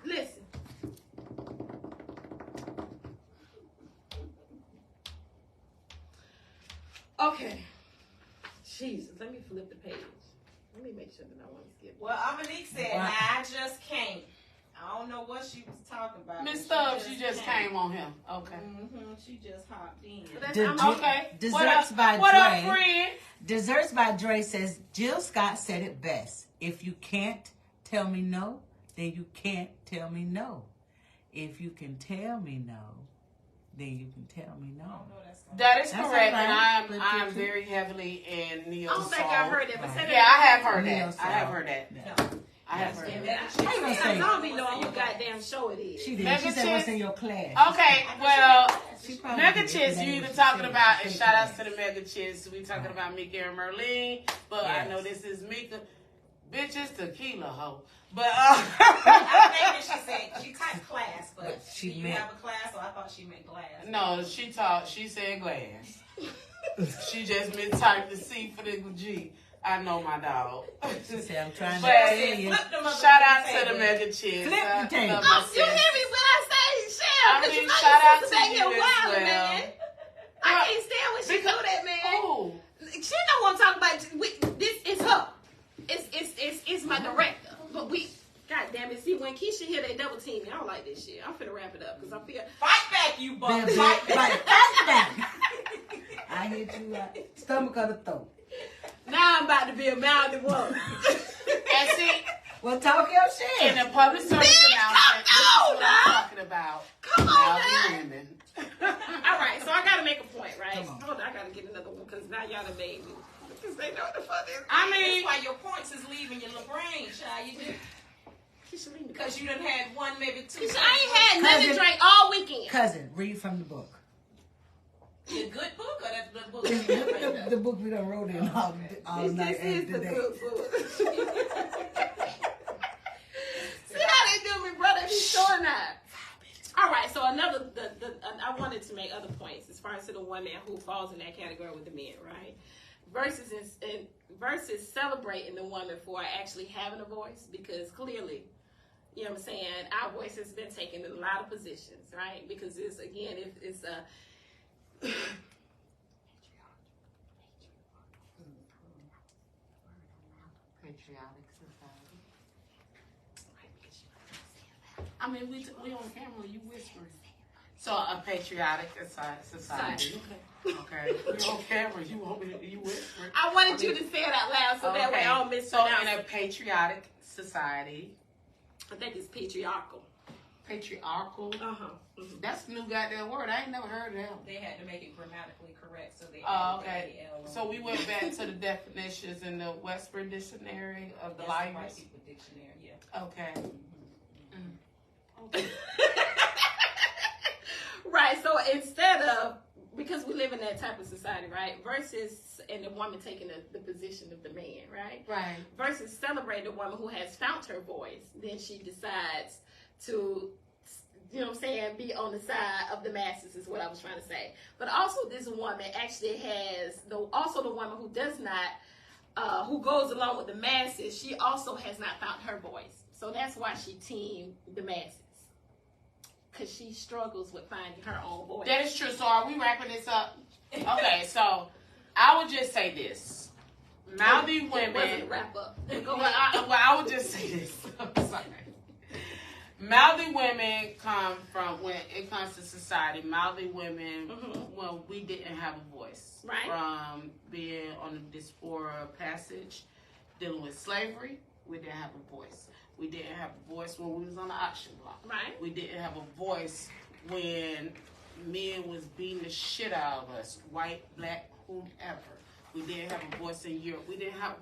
Listen. Okay. Jesus, let me flip the page. Let me make sure that I want to skip. Well, Dominique said, I just can't. I don't know what she was talking about. Miss Stubbs, she just came on him. Okay. Mm-hmm. She just hopped in. Okay. Desserts by Dre. What up, friend? Desserts by Dre says, Jill Scott said it best. If you can't tell me no, then you can't tell me no. If you can tell me no, then you can tell me no. That is correct, right. And I'm very heavily in neo soul. I don't think I've heard that, but say that. Yeah, I have heard that. I have heard that. No. I have heard that. I don't be knowing what goddamn show it is. She did. She said, what's in your class? Okay, well, Mega Chits, you either talking about, and shout outs to the Mega Chits, we talking about Mika and Merlene, but I know this is Mika. Bitch, it's tequila, hoe. But, I think she said, she typed class, but she you have a class, so I thought she meant glass. No, she said glass. She just mistyped the C for the G. I know my dog. She said, I'm trying to tell you. Shout out to the Mega Chicks. Flip the table. You hear me when I say share? I mean, shout out to you as well. Man. I can't stand when she do that, man. Ooh. She know what I'm women, see, when Keisha hear they double team me, I don't like this shit. I'm finna wrap it up because I feel. Fight back, you buck. Right, Fight back. fight back. I hit you stomach of the throat. Now I'm about to be a mouthy woman. And see, Well, talk your shit. in the public service announcement, this is what I'm talking about. Come on, Mouthy man. women. All right, so I gotta make a point, right? Come on. Hold on, I gotta get another one because now y'all done made me. Because they know what the fuck is. I That's mean, why your points is leaving your little brain, child. You just Keisha, leave me. because you done had one, maybe two. Keisha, I ain't had nothing to Cousin. drink all weekend. Cousin, read from the book. The good book or that's the book? The book we done wrote in all night This and is the today. good book. See how they do me, brother? He's showing that. All right, so another, I wanted to make other points as far as to the woman who falls in that category with the men, right? Versus celebrating the woman for actually having a voice, because clearly, you know what I'm saying, our voice has been taken in a lot of positions, right? Because it's, again, it's a... patriotic society. I mean, we on camera, you whispering. So a patriotic society. Okay. We on camera, you whispering. I wanted you to say it out loud so that way I don't So mispronounce in a patriotic society, I think it's patriarchal. patriarchal. Uh-huh. Mm-hmm. That's a new goddamn word. I ain't never heard of that. They had to make it grammatically correct, so they Oh, added okay. the AL. So we went back to the definitions in the Westford Dictionary of the That's the White language. People Dictionary, yeah. Okay. Okay. Right, so instead of, because we live in that type of society, right, versus, and the woman taking the position of the man, right? Right. Versus celebrate the woman who has found her voice, then she decides to, you know what I'm saying, be on the side of the masses is what I was trying to say. But also this woman actually has, the woman who does not, who goes along with the masses, she also has not found her voice. So that's why she teamed the masses. Because she struggles with finding her own voice. That is true. So are we wrapping this up? Okay, so I would just say this. Mouthy It women. wasn't a wrap up. Go Well, ahead. I would just say this. I'm sorry. Mouthy women come from, when it comes to society, mouthy women, well, we didn't have a voice. Right. From being on the diaspora passage, dealing with slavery, we didn't have a voice. We didn't have a voice when we was on the auction block. Right. We didn't have a voice when men was beating the shit out of us, white, black, whomever. We didn't have a voice in Europe.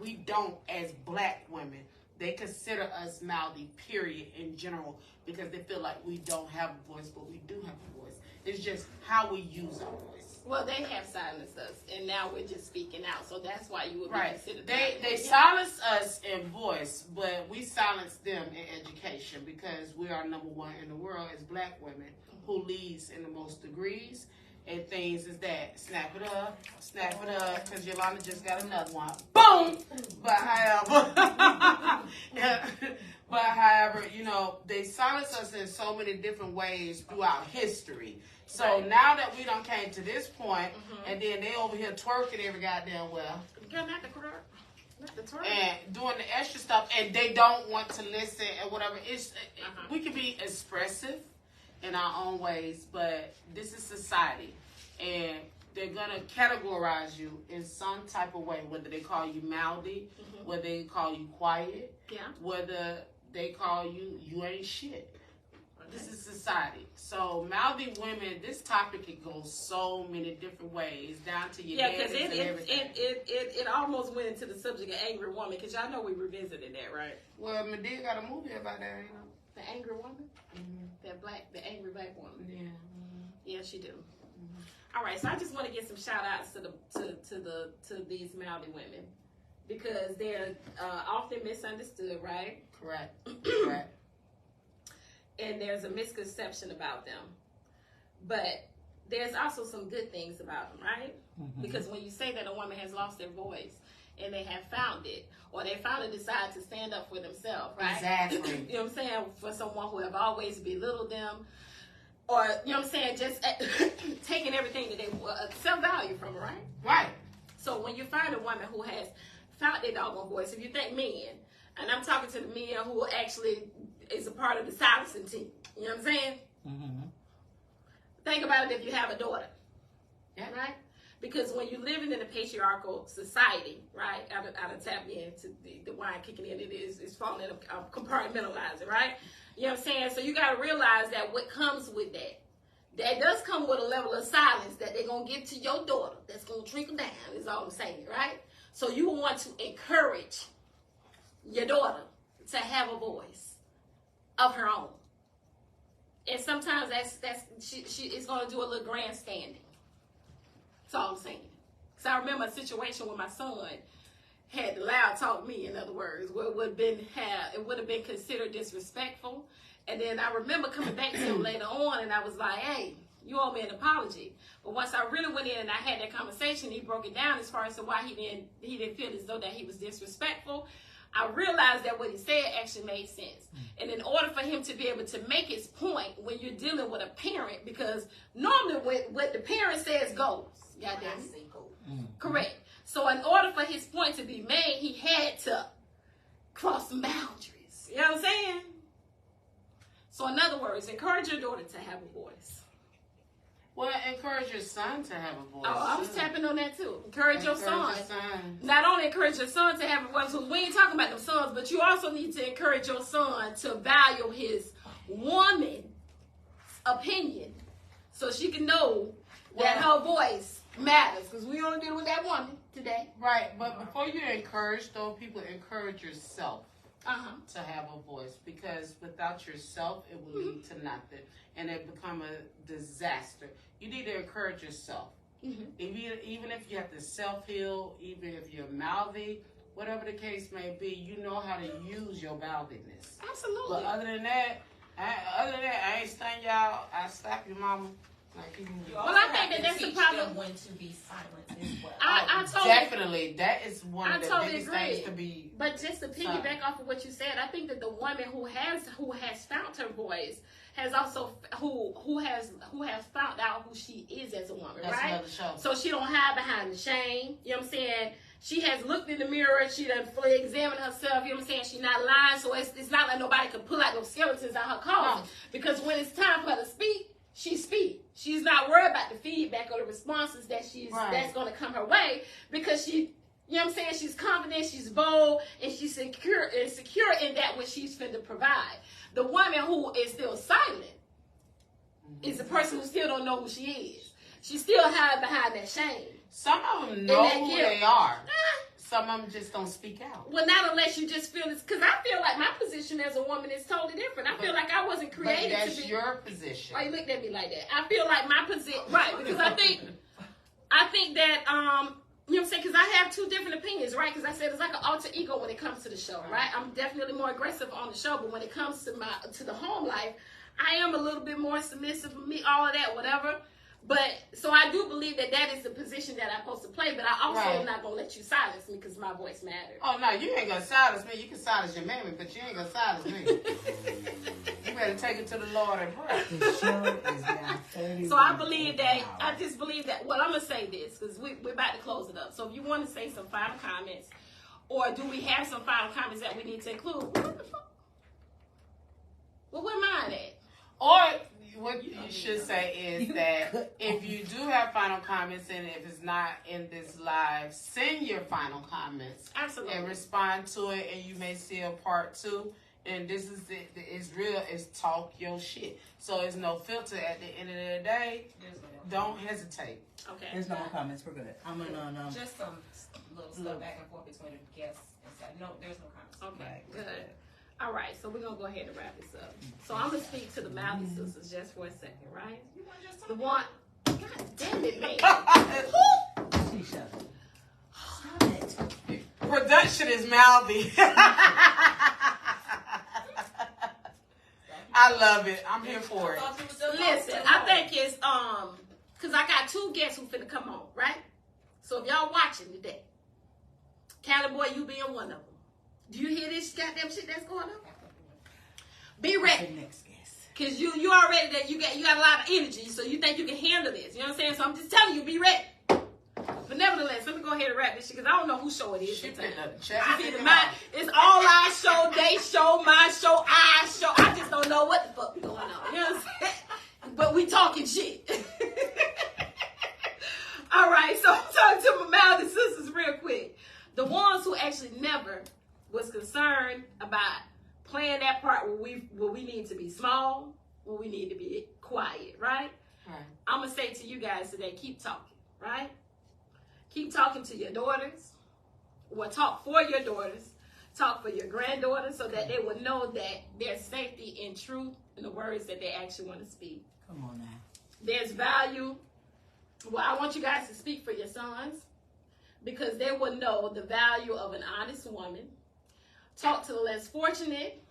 We don't as black women. They consider us mouthy, period, in general, because they feel like we don't have a voice, but we do have a voice. It's just how we use our voice. Well, they have silenced us, and now we're just speaking out. So that's why you would be Right. considered. They silence us in voice, but we silence them in education because we are number one in the world as black women who leads in the most degrees. And things is that snap it up, because Yolanda just got another one. Boom! But however, you know, they silence us in so many different ways throughout history. So Right. now that we done came to this point, and then they over here twerking every goddamn well, Girl, not the correct. Not the correct. and doing the extra stuff, and they don't want to listen and whatever. We can be expressive in our own ways, but this is society, and they're gonna categorize you in some type of way, whether they call you mouthy, whether they call you quiet, Yeah. whether they call you ain't shit. This is society. So mouthy women, this topic can go so many different ways, down to your Yeah, because daddies and everything. it almost went into the subject of angry woman, because y'all know we revisited that, right? Well, Medea got a movie about that, you know. The angry woman, the angry black woman. Yeah. Yeah, she do. All right, so I just want to get some shout outs to these mouthy women, because they're often misunderstood, right? Correct. And there's a misconception about them. But there's also some good things about them, right? Because when you say that a woman has lost their voice and they have found it, or they finally decide to stand up for themselves, right? Exactly. You know what I'm saying? For someone who have always belittled them, or, you know what I'm saying, just taking everything that they self-value from, right? Right. So when you find a woman who has found their doggone voice, if you think men, and I'm talking to the men who actually is a part of the silencing team. You know what I'm saying? Mm-hmm. Think about it if you have a daughter. Yeah. Right? Because when you're living in a patriarchal society, right, out of tap into the wine kicking in, it's falling compartmentalizing, right? You know what I'm saying? So you got to realize that what comes with that does come with a level of silence that they're going to give to your daughter that's going to trickle down, is all I'm saying, right? So you want to encourage your daughter to have a voice of her own. And sometimes she is going to do a little grandstanding. That's all I'm saying. Because I remember a situation where my son had to loud talk me, in other words, where it would have been considered disrespectful. And then I remember coming back to him later on, and I was like, hey, you owe me an apology. But once I really went in and I had that conversation, he broke it down as far as to why he didn't feel as though that he was disrespectful. I realized that what he said actually made sense. And in order for him to be able to make his point when you're dealing with a parent, because normally what the parent says goes. Goddamn. Correct. So in order for his point to be made, he had to cross some boundaries. You know what I'm saying? So in other words, encourage your daughter to have a voice. Well, encourage your son to have a voice. Oh, I was tapping on that too. Encourage your son. Not only encourage your son to have a voice, because we ain't talking about them sons, but you also need to encourage your son to value his woman's opinion so she can know that her voice matters. Because we only deal with that woman today. Right, but before you encourage those people, encourage yourself to have a voice. Because without yourself, it will lead to nothing. And it become a disaster. You need to encourage yourself. Even if you have to self-heal, even if you're mouthy, whatever the case may be, you know how to use your mouthiness. Absolutely. But other than that, I ain't stung y'all. I slap your mama. Well, I think that's the problem. When to be silent as well. I totally definitely that is one of the biggest agree. things to be. But just to piggyback off of what you said, I think that the woman who has found her voice has also who has found out who she is as a woman, That's right? another show. So she don't hide behind the shame. You know what I'm saying? She has looked in the mirror. She done fully examined herself. You know what I'm saying? She's not lying. So it's not like nobody can pull out those skeletons out her closet. Because when it's time for her to speak, she speaks. She's not worried about the feedback or the responses that that's going to come her way, because she, you know what I'm saying, she's confident, she's bold, and she's secure in that which she's finna provide. The woman who is still silent is the person who still don't know who she is. She still hides behind that shame. Some of them know who they are. Some of them just don't speak out. Well, not unless you just feel this, because I feel like my position as a woman is totally different. I feel like I wasn't created but that's to be. your position. Why you looked at me like that? I feel like my position, right? Because I think that you know what I'm saying? Because I have two different opinions, right? Because I said it's like an alter ego when it comes to the show, right? I'm definitely more aggressive on the show, but when it comes to the home life, I am a little bit more submissive. Me, all of that, whatever. But so I do believe that is the position that I'm supposed to play. But I also am not gonna let you silence me because my voice matters. Oh no, you ain't gonna silence me. You can silence your mammy, but you ain't gonna silence me. You better take it to the Lord and pray. The show is now 30. So I believe that. I just believe that. Well, I'm gonna say this because we're about to close it up. So if you want to say some final comments, or do we have some final comments that we need to include? What the fuck? Well, where mine at? Or what you should say is that if you do have final comments, and if it's not in this live, send your final comments. Absolutely. And respond to it, and you may see a part 2. And this is it. It's real. It's talk your shit. So it's no filter at the end of the day. Don't hesitate. Okay. There's no more comments. We're good. I'm gonna just some little stuff back and forth between the guests and stuff. No, there's no comments. Okay. Good. All right, so we're going to go ahead and wrap this up. So I'm going to speak to the mouthy sisters just for a second, right? The one, God damn it, man. Stop it. Production is mouthy. I love it. I'm here for it. Listen, I think it's, because I got 2 guests who finna come on, right? So if y'all watching today, Cali Boy, you being one of them. Do you hear this goddamn shit that's going on? Be ready. next guest. Cause you already that you got a lot of energy, so you think you can handle this. You know what I'm saying? So I'm just telling you, be ready. For But nevertheless, let me go ahead and wrap this shit because I don't know whose show it is. She sometimes. picked up the check. I see the mind. It's all our show, they show, my show, I show. I just don't know what the fuck going on. You know what I'm saying? But we talking shit. All right, so I'm talking to my mouthy sisters real quick. The ones who actually never was concerned about playing that part where we need to be small, where we need to be quiet, right? Right. I'm going to say to you guys today, keep talking, right? Keep talking to your daughters. Well, talk for your daughters. Talk for your granddaughters so that they will know that there's safety in truth in the words that they actually want to speak. Come on now. There's value. Well, I want you guys to speak for your sons because they will know the value of an honest woman. Talk to the less fortunate.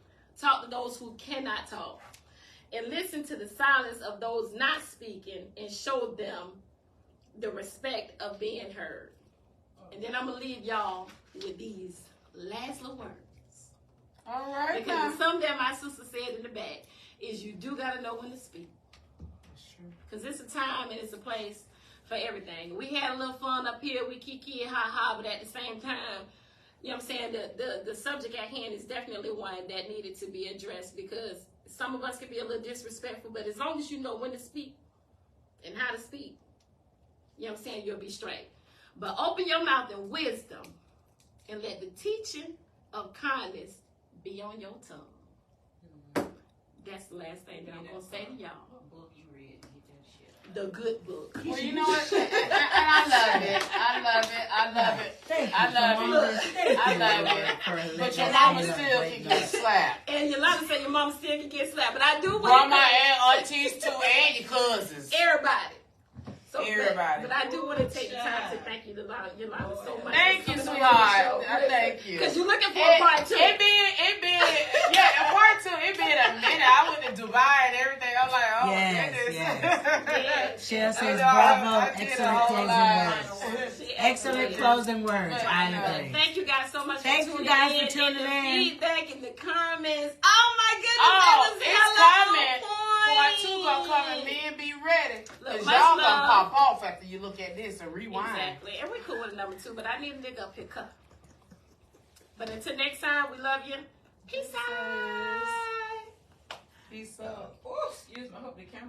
Talk to those who cannot talk. And listen to the silence of those not speaking and show them the respect of being heard. And then I'm going to leave y'all with these last little words. All right. Because something that my sister said in the back is you do got to know when to speak. That's true. Because it's a time and it's a place for everything. We had a little fun up here. We kiki and ha-ha, but at the same time, you know what I'm saying, the subject at hand is definitely one that needed to be addressed because some of us can be a little disrespectful, but as long as you know when to speak and how to speak, you know what I'm saying, you'll be straight. But open your mouth in wisdom and let the teaching of kindness be on your tongue. That's the last thing that I'm going to say to y'all. What book you read? Get that shit. The good book. Well, you know what? And I love it. I love it. I love it. Thank you. I love it. I love it. But your mama still can get slapped. And Yolanda said your mama still can get slapped. But I do want Grandma and aunties too, and your cousins. everybody. So, Everybody. But I do want to take the time to thank you, Yolanda, so much. Thank you, sweetheart. Thank you. Because you're looking for a part two. It being, a part two. It being a minute. I went to Dubai and everything. I'm like, oh Yes, goodness. Cheryl says, I bravo, did a excellent whole closing lot. words. Excellent closing words. I agree. Thank you guys so much Thank for you tuning guys in. for tuning and the in. feedback in the comments. Oh my goodness, Oh, that was it's hella coming. on Part point. 2 gonna come and men be ready. Look, Because much y'all love. gonna pop off after you look at this and rewind. Exactly. And we cool with a number 2, but I need a nigga up here. But until next time, we love you. Peace out. Peace out. Oh, excuse me. I hope the camera.